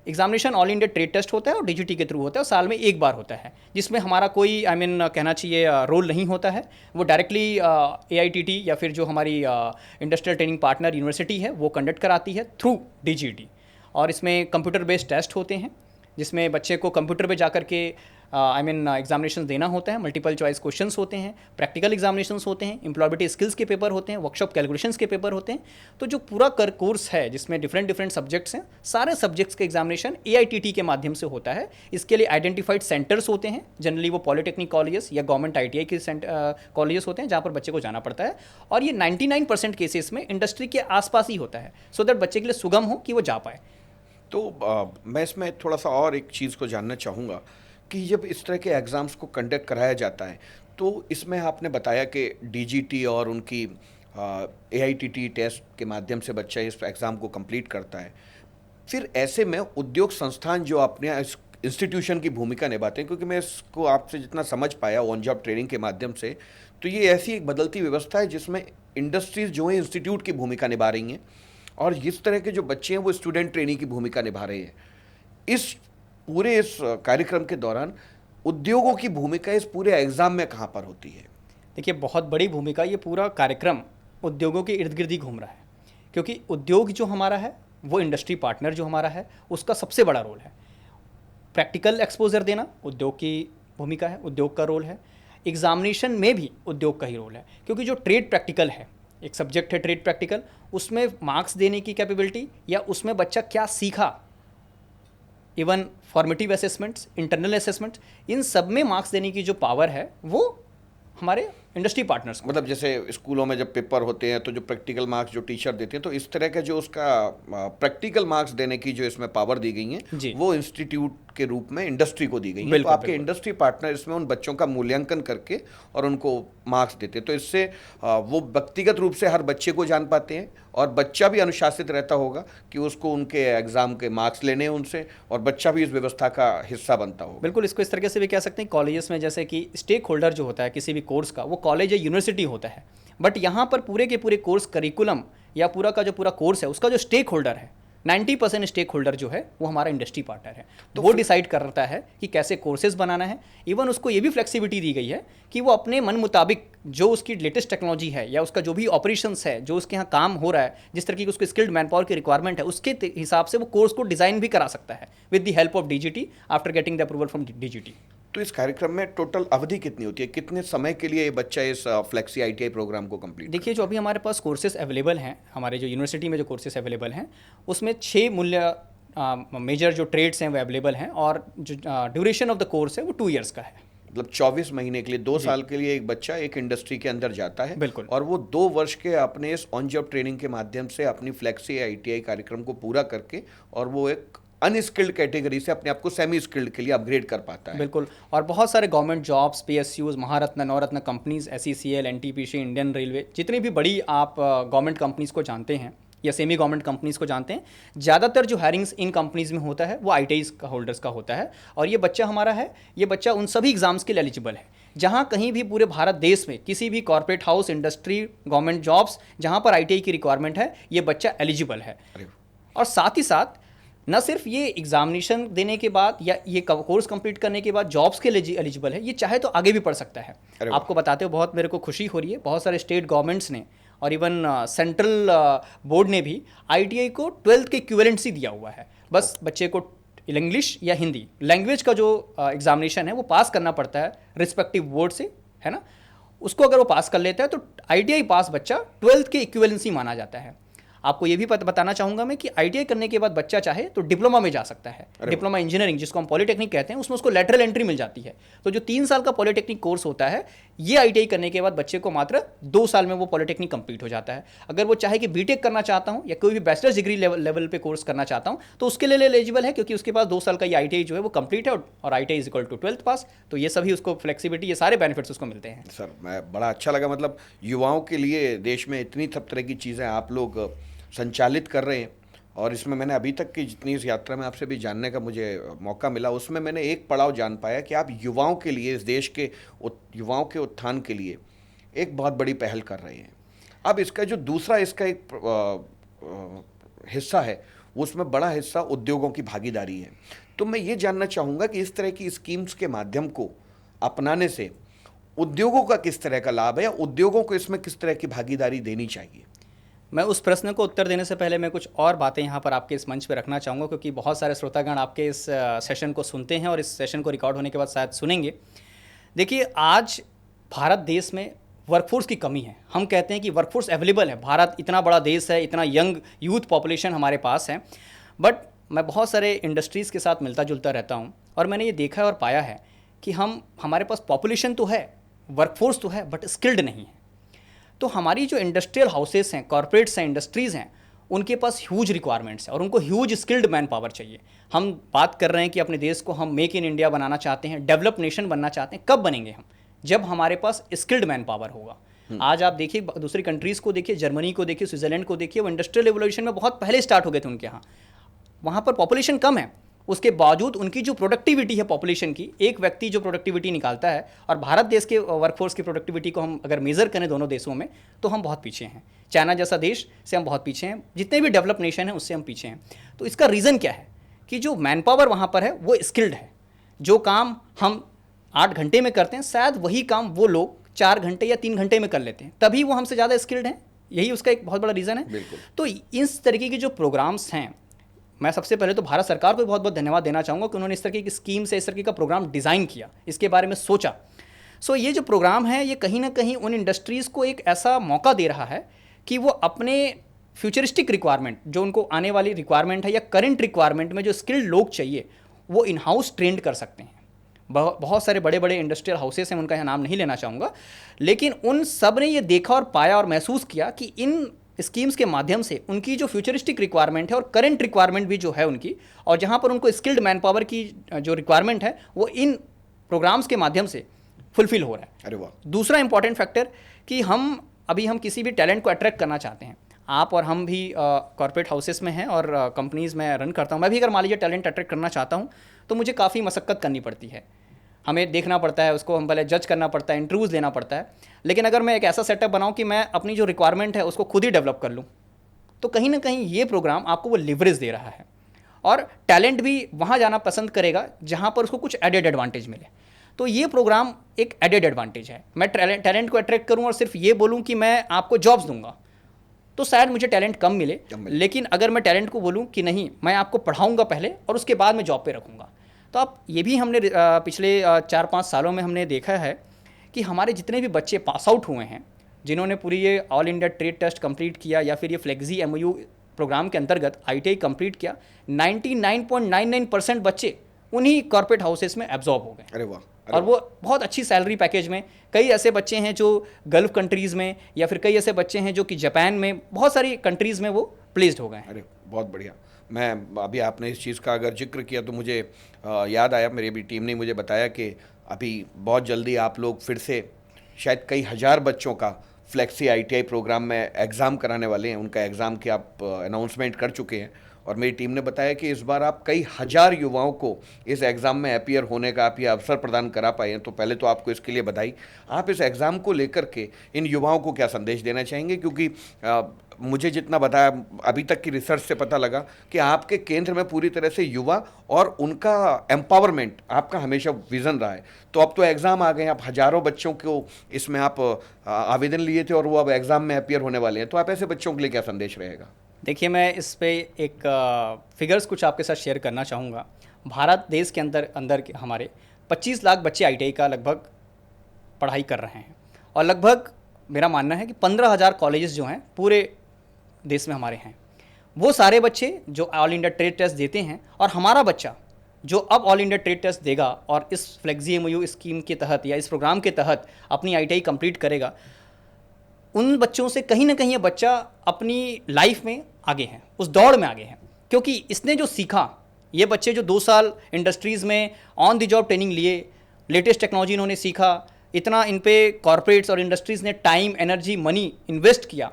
Examination all India trade test होता है और डीजीटी के थ्रू होता है और साल में एक बार होता है, जिसमें हमारा कोई कहना चाहिए रोल नहीं होता है। वो डायरेक्टली एआईटीटी या फिर जो हमारी इंडस्ट्रियल ट्रेनिंग पार्टनर यूनिवर्सिटी है वो कंडक्ट कराती है थ्रू डीजीटी। और इसमें कंप्यूटर बेस्ड टेस्ट होते हैं, जिसमें बच्चे को कंप्यूटर पे जाकर के एग्जामिनेशन देना होता है। मल्टीपल चॉइस क्वेश्चंस होते हैं, प्रैक्टिकल एग्जामिनेशंस होते हैं, एम्प्लॉयबिलिटी स्किल्स के पेपर होते हैं, वर्कशॉप कैलकुलेशंस के पेपर होते हैं। तो जो पूरा कोर्स है जिसमें डिफरेंट सब्जेक्ट्स हैं, सारे सब्जेक्ट्स के एग्जामिनेशन एआईटीटी के माध्यम से होता है। इसके लिए आइडेंटिफाइड सेंटर्स होते हैं, जनरली वो पॉलिटेक्निक कॉलेजेस या गवर्नमेंट आईटीआई के कॉलेजेस होते हैं जहाँ पर बच्चे को जाना पड़ता है। और ये 99% केसेस में इंडस्ट्री के आसपास ही होता है, सो दैट बच्चे के लिए सुगम हो कि वो जा पाए। तो मैं इसमें थोड़ा सा और एक चीज़ को जानना चाहूँगा कि जब इस तरह के एग्ज़ाम्स को कंडक्ट कराया जाता है, तो इसमें आपने बताया कि डीजीटी और उनकी एआईटीटी टेस्ट के माध्यम से बच्चा इस एग्ज़ाम को कंप्लीट करता है। फिर ऐसे में उद्योग संस्थान जो अपने इस इंस्टीट्यूशन की भूमिका निभाते हैं, क्योंकि मैं इसको आपसे जितना समझ पाया ऑन जॉब ट्रेनिंग के माध्यम से, तो ये ऐसी एक बदलती व्यवस्था है जिसमें इंडस्ट्रीज़ जो है इंस्टीट्यूट की भूमिका निभा रही हैं और इस तरह के जो बच्चे हैं वो स्टूडेंट ट्रेनिंग की भूमिका निभा रहे हैं। इस कार्यक्रम के दौरान उद्योगों की भूमिका इस पूरे एग्ज़ाम में कहाँ पर होती है? देखिए, बहुत बड़ी भूमिका, ये पूरा कार्यक्रम उद्योगों के इर्द गिर्द ही घूम रहा है, क्योंकि उद्योग जो हमारा है वो इंडस्ट्री पार्टनर जो हमारा है उसका सबसे बड़ा रोल है। प्रैक्टिकल एक्सपोजर देना उद्योग की भूमिका है, उद्योग का रोल है। एग्जामिनेशन में भी उद्योग का ही रोल है, क्योंकि जो ट्रेड प्रैक्टिकल है, एक सब्जेक्ट है ट्रेड प्रैक्टिकल, उसमें मार्क्स देने की कैपेबिलिटी या उसमें बच्चा क्या सीखा, even formative assessments, internal assessments, इन सब में मार्क्स देने की जो पावर है वो हमारे इंडस्ट्री पार्टनर्स को। मतलब जैसे स्कूलों में जब पेपर होते हैं तो जो प्रैक्टिकल मार्क्स जो टीचर देते हैं, तो इस तरह के जो उसका प्रैक्टिकल मार्क्स देने की जो इसमें पावर दी गई है वो इंस्टीट्यूट के रूप में इंडस्ट्री को दी गई है। तो आपके इंडस्ट्री पार्टनर इसमें उन बच्चों का मूल्यांकन करके और उनको मार्क्स देते हैं, तो इससे वो व्यक्तिगत रूप से हर बच्चे को जान पाते हैं और बच्चा भी अनुशासित रहता होगा कि उसको उनके एग्जाम के मार्क्स लेने हैं उनसे, और बच्चा भी इस व्यवस्था का हिस्सा बनता होगा। बिल्कुल, इसको इस तरीके से भी कह सकते हैं। कॉलेजेस में जैसे कि स्टेक होल्डर जो होता है किसी भी कोर्स का, वो कॉलेज या यूनिवर्सिटी होता है, बट यहाँ पर पूरे के पूरे कोर्स करिकुलम या पूरा का जो पूरा कोर्स है उसका जो स्टेक होल्डर है, 90% स्टेक होल्डर जो है वो हमारा इंडस्ट्री पार्टनर है। तो वो डिसाइड करता है कि कैसे कोर्सेज बनाना है। इवन उसको ये भी फ्लेक्सिबिलिटी दी गई है कि वो अपने मन मुताबिक जो उसकी लेटेस्ट टेक्नोलॉजी है या उसका जो भी ऑपरेशंस है, जो उसके यहाँ काम हो रहा है, जिस तरह की उसको स्किल्ड मैन पावर की रिक्वायरमेंट है, उसके हिसाब से वो कोर्स को डिज़ाइन भी करा सकता है with the help of DGT after getting the approval from DGT. तो इस कार्यक्रम में टोटल अवधि कितनी होती है, कितने समय के लिए ये बच्चा इस फ्लेक्सी आईटीआई प्रोग्राम को कंप्लीट? देखिए, जो अभी हमारे पास कोर्सेज अवेलेबल हैं, हमारे जो यूनिवर्सिटी में जो कोर्सेज अवेलेबल हैं उसमें 6 मूल्य मेजर जो ट्रेड्स हैं वो अवेलेबल हैं, और जो ड्यूरेशन ऑफ द कोर्स है वो 2 ईयर्स का है। मतलब 24 महीने के लिए, 2 साल के लिए एक बच्चा एक इंडस्ट्री के अंदर जाता है। बिल्कुल। और वो 2 वर्ष के अपने इस ऑन जॉब ट्रेनिंग के माध्यम से अपनी फ्लेक्सी आईटीआई कार्यक्रम को पूरा करके और वो एक अनस्किल्ड कैटेगरी से अपने आप को सेमी स्किल्ड के लिए अपग्रेड कर पाता है। बिल्कुल, और बहुत सारे government jobs, PSUs, Maharatna, Navratna companies, SECL, NTPC, Indian railway, जितनी भी बड़ी आप गवर्नमेंट कंपनीज को जानते हैं या सेमी गवर्नमेंट कंपनीज को जानते हैं, ज़्यादातर जो हायरिंग्स इन कंपनीज में होता है वो आईटीआई का होल्डर्स का होता है। और ये बच्चा हमारा है, ये बच्चा उन सभी एग्जाम्स के लिए एलिजिबल है जहाँ कहीं भी पूरे भारत देश में किसी भी corporate house, industry, government jobs जहाँ पर आईटीआई की रिक्वायरमेंट है, ये बच्चा एलिजिबल है। और साथ ही साथ न सिर्फ ये एग्जामिनेशन देने के बाद या ये कोर्स कंप्लीट करने के बाद जॉब्स के लिए एलिजिबल है, ये चाहे तो आगे भी पढ़ सकता है। आपको बताते हो बहुत मेरे को खुशी हो रही है, बहुत सारे स्टेट गवर्नमेंट्स ने और इवन सेंट्रल बोर्ड ने भी आईटीआई को 12th के इक्विवेलेंसी दिया हुआ है। बस बच्चे को इंग्लिश या हिंदी लैंग्वेज का जो एग्जामिनेशन है वो पास करना पड़ता है रिस्पेक्टिव बोर्ड से, है ना। उसको अगर वो पास कर लेता है तो आईटीआई पास बच्चा 12th के इक्विवेलेंसी माना जाता है। आपको ये भी बताना चाहूँगा मैं कि आईटीआई करने के बाद बच्चा चाहे तो डिप्लोमा में जा सकता है, डिप्लोमा इंजीनियरिंग जिसको हम पॉलिटेक्निक कहते हैं, उसमें उसको लेटरल एंट्री मिल जाती है। तो जो 3 साल का पॉलिटेक्निक कोर्स होता है, ये आईटीआई करने के बाद बच्चे को मात्र 2 साल में वो पॉलिटेक्निक कंप्लीट हो जाता है। अगर वो चाहे कि बीटेक करना चाहता हूँ या कोई भी बैचलर्स डिग्री लेवल पे कोर्स करना चाहता हूँ तो उसके लिए एलिजिबल है, क्योंकि उसके पास 2 साल का ये आईटीआई जो है वो कंप्लीट है और ITI is equal to 12th pass. तो ये सभी उसको फ्लेक्सिबिलिटी, ये सारे बेनिफिट्स उसको मिलते हैं। सर, मैं बड़ा अच्छा लगा, मतलब युवाओं के लिए देश में इतनी सब तरह की चीज़ें आप लोग संचालित कर रहे हैं। और इसमें मैंने अभी तक की जितनी इस यात्रा में आपसे भी जानने का मुझे मौका मिला, उसमें मैंने एक पड़ाव जान पाया कि आप युवाओं के लिए, इस देश के युवाओं के उत्थान के लिए एक बहुत बड़ी पहल कर रहे हैं। अब इसका जो दूसरा इसका एक हिस्सा है उसमें बड़ा हिस्सा उद्योगों की भागीदारी है। तो मैं ये जानना चाहूँगा कि इस तरह की स्कीम्स के माध्यम को अपनाने से उद्योगों का किस तरह का लाभ है, या उद्योगों को इसमें किस तरह की भागीदारी देनी चाहिए? मैं उस प्रश्न को उत्तर देने से पहले मैं कुछ और बातें यहाँ पर आपके इस मंच पे रखना चाहूँगा, क्योंकि बहुत सारे श्रोतागण आपके इस सेशन को सुनते हैं और इस सेशन को रिकॉर्ड होने के बाद शायद सुनेंगे। देखिए, आज भारत देश में वर्कफोर्स की कमी है। हम कहते हैं कि वर्कफोर्स अवेलेबल है, भारत इतना बड़ा देश है, इतना यंग यूथ पॉपुलेशन हमारे पास है, बट मैं बहुत सारे इंडस्ट्रीज़ के साथ मिलता जुलता रहता हूँ और मैंने ये देखा है और पाया है कि हमारे पास पॉपुलेशन तो है, वर्कफोर्स तो है, बट स्किल्ड नहीं है। तो हमारी जो इंडस्ट्रियल हाउसेस हैं, कॉर्पोरेट्स हैं, इंडस्ट्रीज़ हैं, उनके पास ह्यूज रिक्वायरमेंट्स हैं और उनको ह्यूज स्किल्ड मैन पावर चाहिए। हम बात कर रहे हैं कि अपने देश को हम मेक इन इंडिया बनाना चाहते हैं, डेवलप नेशन बनना चाहते हैं। कब बनेंगे हम? जब हमारे पास स्किल्ड मैन पावर होगा। आज आप देखिए, दूसरी कंट्रीज़ को देखिए, जर्मनी को देखिए, स्विट्जरलैंड को देखिए, वो इंडस्ट्रियल रेवोल्यूशन में बहुत पहले स्टार्ट हो गए थे उनके यहाँ। वहाँ पर पॉपुलेशन कम है, उसके बावजूद उनकी जो प्रोडक्टिविटी है पॉपुलेशन की, एक व्यक्ति जो प्रोडक्टिविटी निकालता है, और भारत देश के वर्कफोर्स की प्रोडक्टिविटी को हम अगर मेज़र करें दोनों देशों में, तो हम बहुत पीछे हैं। चाइना जैसा देश से हम बहुत पीछे हैं, जितने भी डेवलप नेशन हैं उससे हम पीछे हैं। तो इसका रीज़न क्या है कि जो मैन पावर वहाँ पर है वो स्किल्ड है। जो काम हम 8 घंटे में करते हैं, शायद वही काम वो लोग 4 घंटे या 3 घंटे में कर लेते हैं, तभी वो हमसे ज़्यादा स्किल्ड हैं। यही उसका एक बहुत बड़ा रीज़न है। बिल्कुल। तो इस तरीके के जो प्रोग्राम्स हैं, मैं सबसे पहले तो भारत सरकार को बहुत बहुत धन्यवाद देना चाहूँगा कि उन्होंने इस तरीके की स्कीम से इस तरीके का प्रोग्राम डिज़ाइन किया, इसके बारे में सोचा। सो ये जो प्रोग्राम है, ये कहीं ना कहीं उन इंडस्ट्रीज़ को एक ऐसा मौका दे रहा है कि वो अपने फ्यूचरिस्टिक रिक्वायरमेंट, जो उनको आने वाली रिक्वायरमेंट है या करंट रिक्वायरमेंट में जो स्किल्ड लोग चाहिए, वो इन हाउस ट्रेंड कर सकते हैं। बहुत सारे बड़े बड़े इंडस्ट्रियल हाउसेस हैं, उनका यहाँ नाम नहीं लेना चाहूँगा, लेकिन उन सब ने ये देखा और पाया और महसूस किया कि इन स्कीम्स के माध्यम से उनकी जो फ्यूचरिस्टिक रिक्वायरमेंट है और करंट रिक्वायरमेंट भी जो है उनकी, और जहाँ पर उनको स्किल्ड मैन पावर की जो रिक्वायरमेंट है, वो इन प्रोग्राम्स के माध्यम से फुलफिल हो रहा है। अरे वाह। दूसरा इंपॉर्टेंट फैक्टर कि हम किसी भी टैलेंट को अट्रैक्ट करना चाहते हैं। आप और हम भी कॉर्पोरेट हाउसेस में हैं और कंपनीज़ में रन करता हूँ। मैं भी अगर मान लीजिए टैलेंट अट्रैक्ट करना चाहता हूँ, तो मुझे काफ़ी मशक्क़त करनी पड़ती है। हमें देखना पड़ता है, उसको हम पहले जज करना पड़ता है, इंटरव्यूज़ लेना पड़ता है। लेकिन अगर मैं एक ऐसा सेटअप बनाऊं कि मैं अपनी जो रिक्वायरमेंट है उसको खुद ही डेवलप कर लूं, तो कहीं ना कहीं ये प्रोग्राम आपको वो लिवरेज दे रहा है, और टैलेंट भी वहाँ जाना पसंद करेगा जहाँ पर उसको कुछ एडेड एडवांटेज मिले। तो ये प्रोग्राम एक एडेड एडवांटेज है। मैं टैलेंट को अट्रैक्ट करूँ और सिर्फ ये बोलूँ कि मैं आपको जॉब्स दूंगा, तो शायद मुझे टैलेंट कम मिले। लेकिन अगर मैं टैलेंट को बोलूँ कि नहीं, मैं आपको पढ़ाऊँगा पहले और उसके बाद मैं जॉब पे रखूँगा, तो आप ये भी हमने पिछले 4-5 सालों में हमने देखा है कि हमारे जितने भी बच्चे पास आउट हुए हैं, जिन्होंने पूरी ये all India trade test complete किया या फिर ये फ्लेक्सी MOU प्रोग्राम के अंतर्गत ITI कंप्लीट किया, 99.99% बच्चे उन्हीं कॉर्पोरेट हाउसेस में एब्जॉर्ब हो गए। अरे वाह। और वो बहुत अच्छी सैलरी पैकेज में। कई ऐसे बच्चे हैं जो गल्फ कंट्रीज़ में, या फिर कई ऐसे बच्चे हैं जो कि जापान में, बहुत सारी कंट्रीज़ में वो प्लेस्ड हो गए हैं। अरे बहुत बढ़िया। मैं अभी आपने इस चीज़ का अगर जिक्र किया तो मुझे याद आया, मेरी भी टीम ने मुझे बताया कि अभी बहुत जल्दी आप लोग फिर से शायद कई हज़ार बच्चों का फ्लेक्सी ITI प्रोग्राम में एग्ज़ाम कराने वाले हैं। उनका एग्ज़ाम की आप अनाउंसमेंट कर चुके हैं, और मेरी टीम ने बताया कि इस बार आप कई हज़ार युवाओं को इस एग्ज़ाम में अपीयर होने का आप ये अवसर प्रदान करा पाए हैं। तो पहले तो आपको इसके लिए बधाई। आप इस एग्ज़ाम को लेकर के इन युवाओं को क्या संदेश देना चाहेंगे? क्योंकि मुझे जितना बताया अभी तक की रिसर्च से पता लगा कि आपके केंद्र में पूरी तरह से युवा और उनका एम्पावरमेंट आपका हमेशा विज़न रहा है। तो अब तो एग्ज़ाम आ गए, आप हज़ारों बच्चों को इसमें आप आवेदन लिए थे और वो अब एग्ज़ाम में अपीयर होने वाले हैं, तो आप ऐसे बच्चों के लिए क्या संदेश रहेगा? देखिए, मैं इस पे एक फिगर्स कुछ आपके साथ शेयर करना चाहूँगा। भारत देश के अंदर के हमारे 25 लाख बच्चे ITI का लगभग पढ़ाई कर रहे हैं, और लगभग मेरा मानना है कि 15,000 कॉलेजेस जो हैं पूरे देश में हमारे हैं। वो सारे बच्चे जो ऑल इंडिया ट्रेड टेस्ट देते हैं, और हमारा बच्चा जो अब ऑल इंडिया ट्रेड टेस्ट देगा और इस फ्लेक्सी MOU स्कीम के तहत या इस प्रोग्राम के तहत अपनी ITI कंप्लीट करेगा, उन बच्चों से कहीं ना कहीं ये बच्चा अपनी लाइफ में आगे है, उस दौड़ में आगे है, क्योंकि इसने जो सीखा, ये बच्चे जो 2 साल इंडस्ट्रीज़ में ऑन द जॉब ट्रेनिंग लिए, लेटेस्ट टेक्नोलॉजी इन्होंने सीखा, इतना इन पे कॉर्पोरेट्स और इंडस्ट्रीज़ ने टाइम, एनर्जी, मनी इन्वेस्ट किया,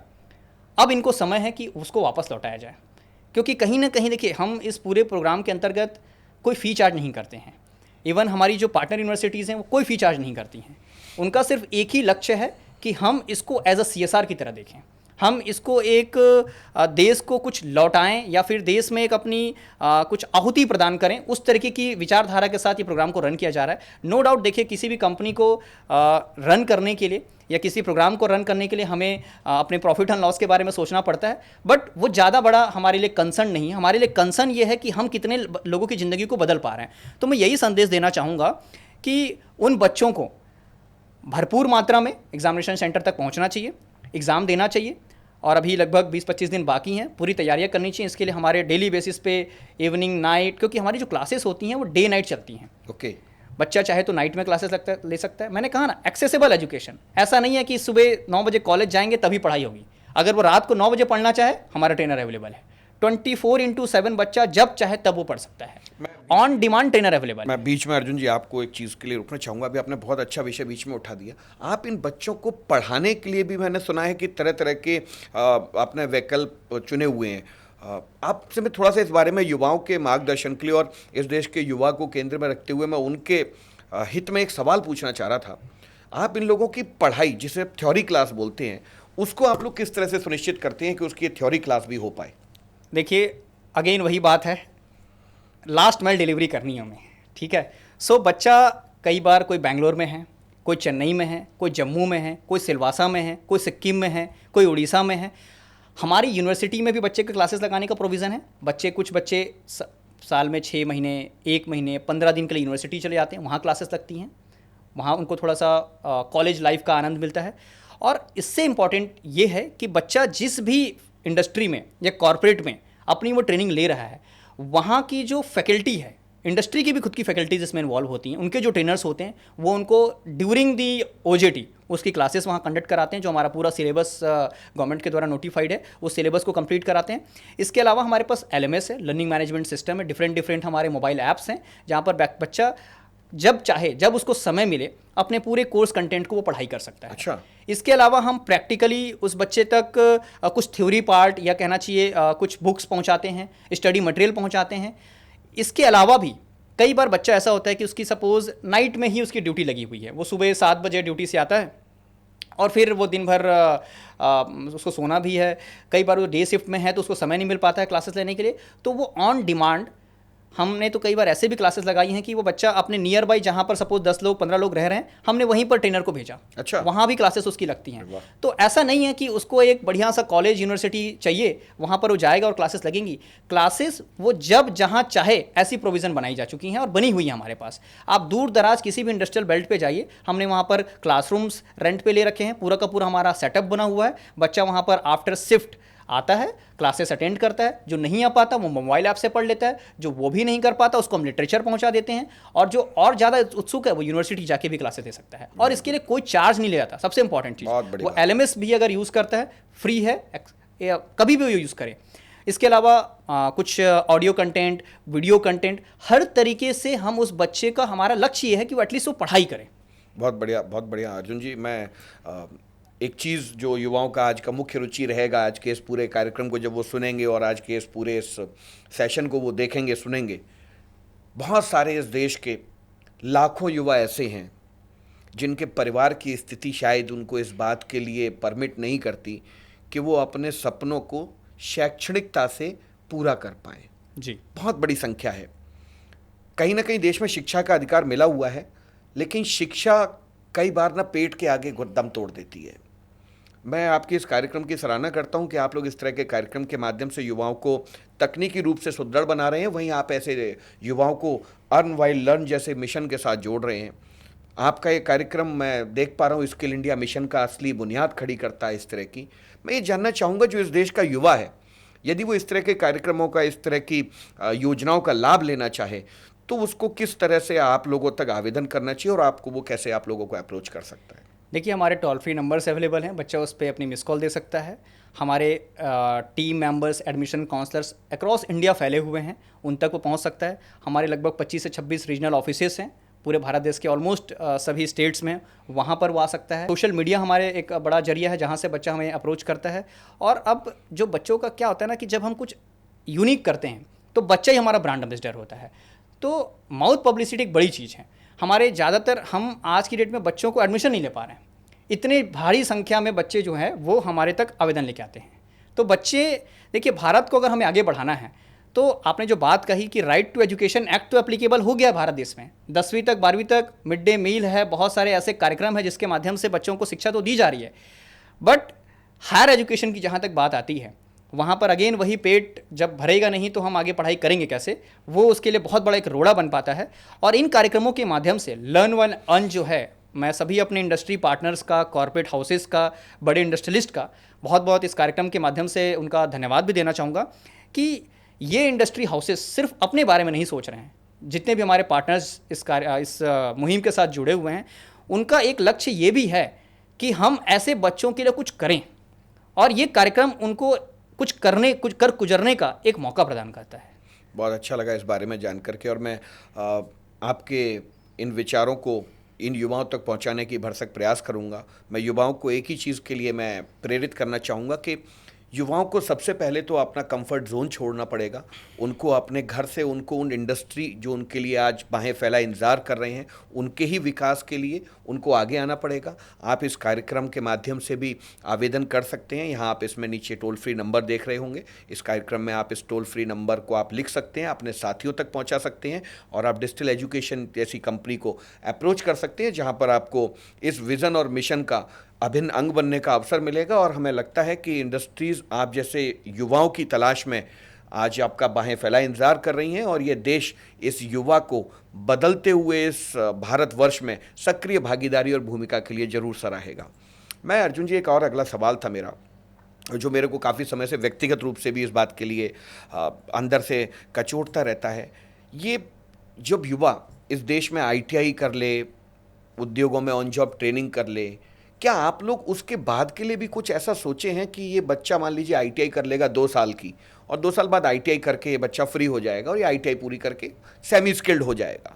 अब इनको समय है कि उसको वापस लौटाया जाए। क्योंकि कहीं ना कहीं देखिए, हम इस पूरे प्रोग्राम के अंतर्गत कोई फ़ी चार्ज नहीं करते हैं। इवन हमारी जो पार्टनर यूनिवर्सिटीज़ हैं वो कोई फ़ी चार्ज नहीं करती हैं। उनका सिर्फ एक ही लक्ष्य है कि हम इसको एज अ CSR की तरह देखें। हम इसको एक देश को कुछ लौटाएं या फिर देश में एक अपनी कुछ आहुति प्रदान करें, उस तरीके की विचारधारा के साथ ये प्रोग्राम को रन किया जा रहा है। नो डाउट, देखिए किसी भी कंपनी को रन करने के लिए या किसी प्रोग्राम को रन करने के लिए हमें अपने प्रॉफिट एंड लॉस के बारे में सोचना पड़ता है, बट वो ज़्यादा बड़ा हमारे लिए कंसर्न नहीं है। हमारे लिए कंसर्न ये है कि हम कितने लोगों की ज़िंदगी को बदल पा रहे हैं। तो मैं यही संदेश देना चाहूँगा कि उन बच्चों को भरपूर मात्रा में एग्जामिनेशन सेंटर तक पहुँचना चाहिए, एग्ज़ाम देना चाहिए, और अभी लगभग 20-25 दिन बाकी हैं, पूरी तैयारियां करनी चाहिए। इसके लिए हमारे डेली बेसिस पे इवनिंग, नाइट, क्योंकि हमारी जो क्लासेस होती हैं वो डे नाइट चलती हैं। ओके। बच्चा चाहे तो नाइट में क्लासेस ले सकता है। मैंने कहा ना, एक्सेसिबल एजुकेशन। ऐसा नहीं है कि सुबह 9 बजे कॉलेज जाएंगे तभी पढ़ाई होगी। अगर वो रात को 9 बजे पढ़ना चाहे, हमारा ट्रेनर अवेलेबल है। 24/7 बच्चा जब चाहे तब वो पढ़ सकता है। ऑन डिमांड ट्रेनर अवेलेबल है। मैं बीच में अर्जुन जी आपको एक चीज़ के लिए रोकना चाहूँगा। अभी आपने बहुत अच्छा विषय बीच में उठा दिया। आप इन बच्चों को पढ़ाने के लिए भी मैंने सुना है कि तरह तरह के आपने वैकल्प चुने हुए हैं। आपसे मैं थोड़ा सा इस बारे में युवाओं के मार्गदर्शन के लिए और इस देश के युवा को केंद्र में रखते हुए मैं उनके हित में एक सवाल पूछना चाह रहा था। आप इन लोगों की पढ़ाई, जिसे थ्योरी क्लास बोलते हैं, उसको आप लोग किस तरह से सुनिश्चित करते हैं कि उसकी थ्योरी क्लास भी हो पाए? देखिए, अगेन वही बात है, लास्ट माइल डिलीवरी करनी है हमें, ठीक है। सो बच्चा कई बार कोई बेंगलोर में है, कोई चेन्नई में है, कोई जम्मू में है, कोई सिलवासा में है, कोई सिक्किम में है, कोई उड़ीसा में है। हमारी यूनिवर्सिटी में भी बच्चे के क्लासेस लगाने का प्रोविज़न है। कुछ बच्चे साल में 6 महीने, 1 महीने, 15 दिन के लिए यूनिवर्सिटी चले जाते हैं, वहाँ क्लासेस लगती हैं, वहाँ उनको थोड़ा सा कॉलेज लाइफ का आनंद मिलता है। और इससे इम्पॉर्टेंट ये है कि बच्चा जिस भी इंडस्ट्री में या कॉरपोरेट में अपनी वो ट्रेनिंग ले रहा है, वहाँ की जो फैकल्टी है, इंडस्ट्री की भी खुद की फैकल्टीज इसमें इन्वॉल्व होती हैं, उनके जो ट्रेनर्स होते हैं वो उनको ड्यूरिंग दी ओजेटी उसकी क्लासेस वहाँ कंडक्ट कराते हैं। जो हमारा पूरा सिलेबस गवर्नमेंट के द्वारा नोटिफाइड है, उस सिलेबस को कंप्लीट कराते हैं। इसके अलावा हमारे पास LMS है, लर्निंग मैनेजमेंट सिस्टम है, डिफरेंट हमारे मोबाइल ऐप्स हैं, जहाँ पर बच्चा जब चाहे, जब उसको समय मिले, अपने पूरे कोर्स कंटेंट को वो पढ़ाई कर सकता है। अच्छा। इसके अलावा हम प्रैक्टिकली उस बच्चे तक कुछ थ्योरी पार्ट या कहना चाहिए कुछ बुक्स पहुंचाते हैं, स्टडी मटेरियल पहुंचाते हैं। इसके अलावा भी कई बार बच्चा ऐसा होता है कि उसकी सपोज नाइट में ही उसकी ड्यूटी लगी हुई है, वो सुबह 7 बजे ड्यूटी से आता है और फिर वो दिन भर उसको सोना भी है। कई बार वो डे शिफ्ट में है तो उसको समय नहीं मिल पाता है क्लासेस लेने के लिए, तो वो ऑन डिमांड, हमने तो कई बार ऐसे भी क्लासेस लगाई हैं कि वो बच्चा अपने नियर बाई, जहाँ पर सपोज 10 लोग 15 लोग रह रहे हैं, हमने वहीं पर ट्रेनर को भेजा। अच्छा। वहाँ भी क्लासेस उसकी लगती हैं। तो ऐसा नहीं है कि उसको एक बढ़िया सा कॉलेज यूनिवर्सिटी चाहिए, वहाँ पर वो जाएगा और क्लासेस लगेंगी। क्लासेस वो जब जहाँ चाहे, ऐसी प्रोविज़न बनाई जा चुकी हैं और बनी हुई है हमारे पास। आप दूर दराज किसी भी इंडस्ट्रियल बेल्ट पर जाइए, हमने वहाँ पर क्लासरूम्स रेंट पर ले रखे हैं, पूरा का पूरा हमारा सेटअप बना हुआ है। बच्चा वहाँ पर आफ्टर शिफ्ट आता है, क्लासेस अटेंड करता है, जो नहीं आ पाता वो मोबाइल ऐप से पढ़ लेता है, जो वो भी नहीं कर पाता उसको हम लिटरेचर पहुंचा देते हैं, और जो और ज़्यादा उत्सुक है वो यूनिवर्सिटी जाके भी क्लासेस दे सकता है, और इसके लिए कोई चार्ज नहीं ले जाता। सबसे इंपॉर्टेंट चीज़, वो LMS भी अगर यूज़ करता है, फ्री है, कभी भी वो यूज़ करे। इसके अलावा कुछ ऑडियो कंटेंट, वीडियो कंटेंट, हर तरीके से हम उस बच्चे का, हमारा लक्ष्य ये है कि वो एटलीस्ट वो पढ़ाई करे। बहुत बढ़िया अर्जुन जी। मैं एक चीज़ जो युवाओं का आज का मुख्य रुचि रहेगा, आज के इस पूरे कार्यक्रम को जब वो सुनेंगे और आज के इस पूरे इस सेशन को वो देखेंगे, सुनेंगे, बहुत सारे इस देश के लाखों युवा ऐसे हैं जिनके परिवार की स्थिति शायद उनको इस बात के लिए परमिट नहीं करती कि वो अपने सपनों को शैक्षणिकता से पूरा कर पाएँ। जी, बहुत बड़ी संख्या है। कहीं ना कहीं देश में शिक्षा का अधिकार मिला हुआ है, लेकिन शिक्षा कई बार ना पेट के आगे दम तोड़ देती है। मैं आपके इस कार्यक्रम की सराहना करता हूं कि आप लोग इस तरह के कार्यक्रम के माध्यम से युवाओं को तकनीकी रूप से सुदृढ़ बना रहे हैं, वहीं आप ऐसे युवाओं को अर्न व्हाइल लर्न जैसे मिशन के साथ जोड़ रहे हैं। आपका ये कार्यक्रम मैं देख पा रहा हूँ, स्किल इंडिया मिशन का असली बुनियाद खड़ी करता है इस तरह की। मैं ये जानना चाहूँगा, जो इस देश का युवा है, यदि वो इस तरह के कार्यक्रमों का, इस तरह की योजनाओं का लाभ लेना चाहे, तो उसको किस तरह से आप लोगों तक आवेदन करना चाहिए और आपको वो कैसे आप लोगों को अप्रोच कर सकता है? देखिए, हमारे टोल फ्री नंबर्स अवेलेबल हैं, बच्चा उस पर अपनी मिस कॉल दे सकता है। हमारे team members, admission counsellors across India फैले हुए हैं, उन तक वो पहुंच सकता है। हमारे लगभग 25 से 26 रीजनल ऑफिसेस हैं पूरे भारत देश के, ऑलमोस्ट सभी स्टेट्स में, वहाँ पर वो आ सकता है। सोशल मीडिया हमारे एक बड़ा जरिया है जहाँ से बच्चा हमें अप्रोच करता है। और अब जो बच्चों का क्या होता है ना, कि जब हम कुछ यूनिक करते हैं तो बच्चा ही हमारा ब्रांड एम्बेसडर होता है। तो माउथ पब्लिसिटी एक बड़ी चीज़ है हमारे। ज़्यादातर हम आज की डेट में बच्चों को एडमिशन नहीं ले पा रहे हैं, इतने भारी संख्या में बच्चे जो हैं वो हमारे तक आवेदन लेके आते हैं। तो बच्चे, देखिए भारत को अगर हमें आगे बढ़ाना है तो आपने जो बात कही कि राइट टू एजुकेशन एक्ट तो एप्लीकेबल हो गया भारत देश में, 10वीं तक 12वीं तक मिड डे मील है, बहुत सारे ऐसे कार्यक्रम हैं जिसके माध्यम से बच्चों को शिक्षा तो दी जा रही है। बट हायर एजुकेशन की जहाँ तक बात आती है, वहाँ पर अगेन वही पेट जब भरेगा नहीं तो हम आगे पढ़ाई करेंगे कैसे, वो उसके लिए बहुत बड़ा एक रोड़ा बन पाता है। और इन कार्यक्रमों के माध्यम से लर्न वन अर्न जो है, मैं सभी अपने इंडस्ट्री पार्टनर्स का, कॉर्पोरेट हाउसेस का, बड़े इंडस्ट्रियलिस्ट का बहुत बहुत इस कार्यक्रम के माध्यम से उनका धन्यवाद भी देना चाहूँगा कि ये इंडस्ट्री हाउसेस सिर्फ अपने बारे में नहीं सोच रहे हैं। जितने भी हमारे पार्टनर्स इस मुहिम के साथ जुड़े हुए हैं, उनका एक लक्ष्य ये भी है कि हम ऐसे बच्चों के लिए कुछ करें, और ये कार्यक्रम उनको कुछ कर गुजरने का एक मौका प्रदान करता है। बहुत अच्छा लगा इस बारे में जान करके, और मैं आपके इन विचारों को इन युवाओं तक पहुंचाने की भरसक प्रयास करूंगा। मैं युवाओं को एक ही चीज़ के लिए मैं प्रेरित करना चाहूँगा कि युवाओं को सबसे पहले तो अपना कंफर्ट जोन छोड़ना पड़ेगा। उनको अपने घर से, उनको उन इंडस्ट्री जो उनके लिए आज बाहें फैला इंतज़ार कर रहे हैं, उनके ही विकास के लिए उनको आगे आना पड़ेगा। आप इस कार्यक्रम के माध्यम से भी आवेदन कर सकते हैं। यहाँ आप इसमें नीचे टोल फ्री नंबर देख रहे होंगे, इस कार्यक्रम में आप इस टोल फ्री नंबर को आप लिख सकते हैं, अपने साथियों तक पहुँचा सकते हैं, और आप डिजिटल एजुकेशन जैसी कंपनी को अप्रोच कर सकते हैं, जहाँ पर आपको इस विज़न और मिशन का अभिन्न अंग बनने का अवसर मिलेगा। और हमें लगता है कि इंडस्ट्रीज़ आप जैसे युवाओं की तलाश में आज आपका बाहें फैला इंतज़ार कर रही हैं, और ये देश इस युवा को बदलते हुए इस भारतवर्ष में सक्रिय भागीदारी और भूमिका के लिए ज़रूर सराहेगा। मैं अर्जुन जी, एक और अगला सवाल था मेरा, जो मेरे को काफ़ी समय से व्यक्तिगत रूप से भी इस बात के लिए अंदर से कचोटता रहता है। ये जब युवा इस देश में ITI कर ले, उद्योगों में ऑन जॉब ट्रेनिंग कर ले, क्या आप लोग उसके बाद के लिए भी कुछ ऐसा सोचे हैं कि ये बच्चा मान लीजिए ITI कर लेगा 2 साल की, और 2 साल बाद ITI करके ये बच्चा फ्री हो जाएगा और ये ITI पूरी करके सेमी स्किल्ड हो जाएगा?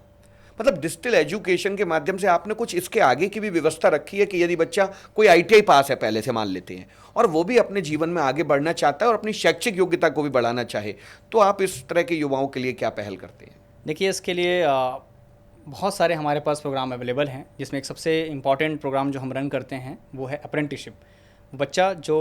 मतलब डिजिटल एजुकेशन के माध्यम से आपने कुछ इसके आगे की भी व्यवस्था रखी है कि यदि बच्चा कोई ITI पास है पहले से मान लेते हैं, और वो भी अपने जीवन में आगे बढ़ना चाहता है और अपनी शैक्षिक योग्यता को भी बढ़ाना चाहे, तो आप इस तरह के युवाओं के लिए क्या पहल करते हैं? देखिए, इसके लिए बहुत सारे हमारे पास प्रोग्राम अवेलेबल हैं, जिसमें एक सबसे इम्पॉर्टेंट प्रोग्राम जो हम रन करते हैं वो है अप्रेंटिसशिप। बच्चा जो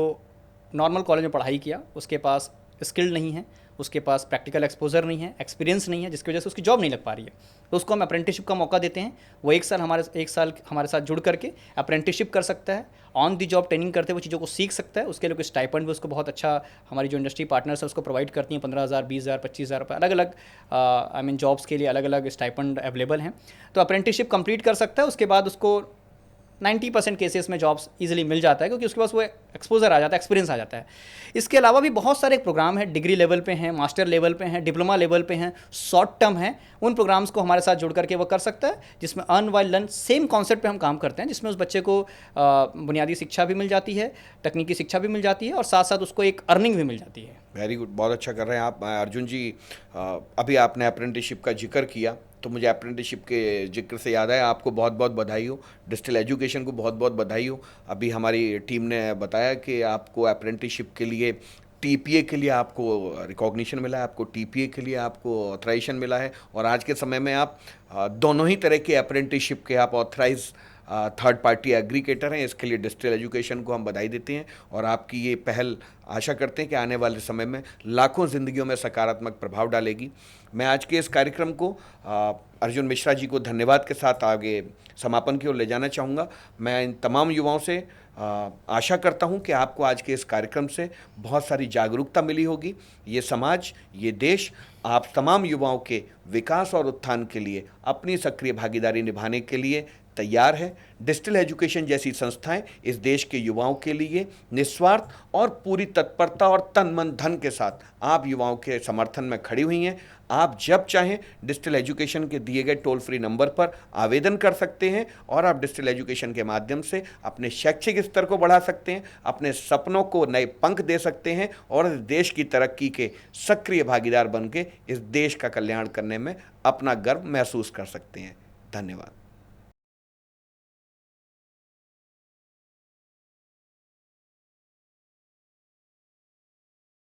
नॉर्मल कॉलेज में पढ़ाई किया, उसके पास स्किल नहीं है, उसके पास प्रैक्टिकल एक्सपोजर नहीं है, एक्सपीरियंस नहीं है, जिसकी वजह से उसकी जॉब नहीं लग पा रही है, तो उसको हम अप्रेंटिसशिप का मौका देते हैं। वो एक साल हमारे साथ जुड़ करके अप्रेंटिसशिप कर सकता है, ऑन दी जॉब ट्रेनिंग करते हुए चीज़ों को सीख सकता है। उसके लिए कोई स्टाइपेंड भी उसको बहुत अच्छा हमारी जो इंडस्ट्री पार्टनर्स है उसको प्रोवाइड करती हैं, 15,000, 20,000, 25,000 रुपये, अलग अलग जॉब्स के लिए अलग अलग स्टाइपेंड अवेलेबल हैं। तो अप्रेंटिसशिप कंप्लीट कर सकता है, उसके बाद उसको 90% केसेस में जॉब्स इजीली मिल जाता है, क्योंकि उसके पास वो एक्सपोजर आ जाता है, एक्सपीरियंस आ जाता है। इसके अलावा भी बहुत सारे प्रोग्राम हैं, डिग्री लेवल पे हैं, मास्टर लेवल पे हैं, डिप्लोमा लेवल पे हैं, शॉर्ट टर्म हैं। उन प्रोग्राम्स को हमारे साथ जुड़ करके वो कर सकता है, जिसमें earn while learn same concept पे हम काम करते हैं, जिसमें उस बच्चे को बुनियादी शिक्षा भी मिल जाती है, तकनीकी शिक्षा भी मिल जाती है, और साथ साथ उसको एक अर्निंग भी मिल जाती है। वेरी गुड, बहुत अच्छा कर रहे हैं आप अर्जुन जी। अभी आपने अप्रेंटिसशिप का जिक्र किया, तो मुझे अप्रेंटिसशिप के जिक्र से याद आया, आपको बहुत बहुत बधाई हो, डिजिटल एजुकेशन को बहुत बहुत बधाई हो। अभी हमारी टीम ने बताया कि आपको अप्रेंटिसशिप के लिए TPA के लिए आपको रिकॉग्निशन मिला है, आपको TPA के लिए आपको ऑथराइजेशन मिला है, और आज के समय में आप दोनों ही तरह के अप्रेंटिसशिप के आप ऑथराइज थर्ड पार्टी एग्रीगेटर हैं। इसके लिए डिजिटल एजुकेशन को हम बधाई देते हैं, और आपकी ये पहल आशा करते हैं कि आने वाले समय में लाखों ज़िंदगियों में सकारात्मक प्रभाव डालेगी। मैं आज के इस कार्यक्रम को अर्जुन मिश्रा जी को धन्यवाद के साथ आगे समापन की ओर ले जाना चाहूँगा। मैं इन तमाम युवाओं से आशा करता हूँ कि आपको आज के इस कार्यक्रम से बहुत सारी जागरूकता मिली होगी। ये समाज, ये देश आप तमाम युवाओं के विकास और उत्थान के लिए अपनी सक्रिय भागीदारी निभाने के लिए तैयार है। डिजिटल एजुकेशन जैसी संस्थाएं इस देश के युवाओं के लिए निस्वार्थ और पूरी तत्परता और तन मन धन के साथ आप युवाओं के समर्थन में खड़ी हुई हैं। आप जब चाहें डिजिटल एजुकेशन के दिए गए टोल फ्री नंबर पर आवेदन कर सकते हैं, और आप डिजिटल एजुकेशन के माध्यम से अपने शैक्षिक स्तर को बढ़ा सकते हैं, अपने सपनों को नए पंख दे सकते हैं, और इस देश की तरक्की के सक्रिय भागीदार बन के इस देश का कल्याण करने में अपना गर्व महसूस कर सकते हैं। धन्यवाद।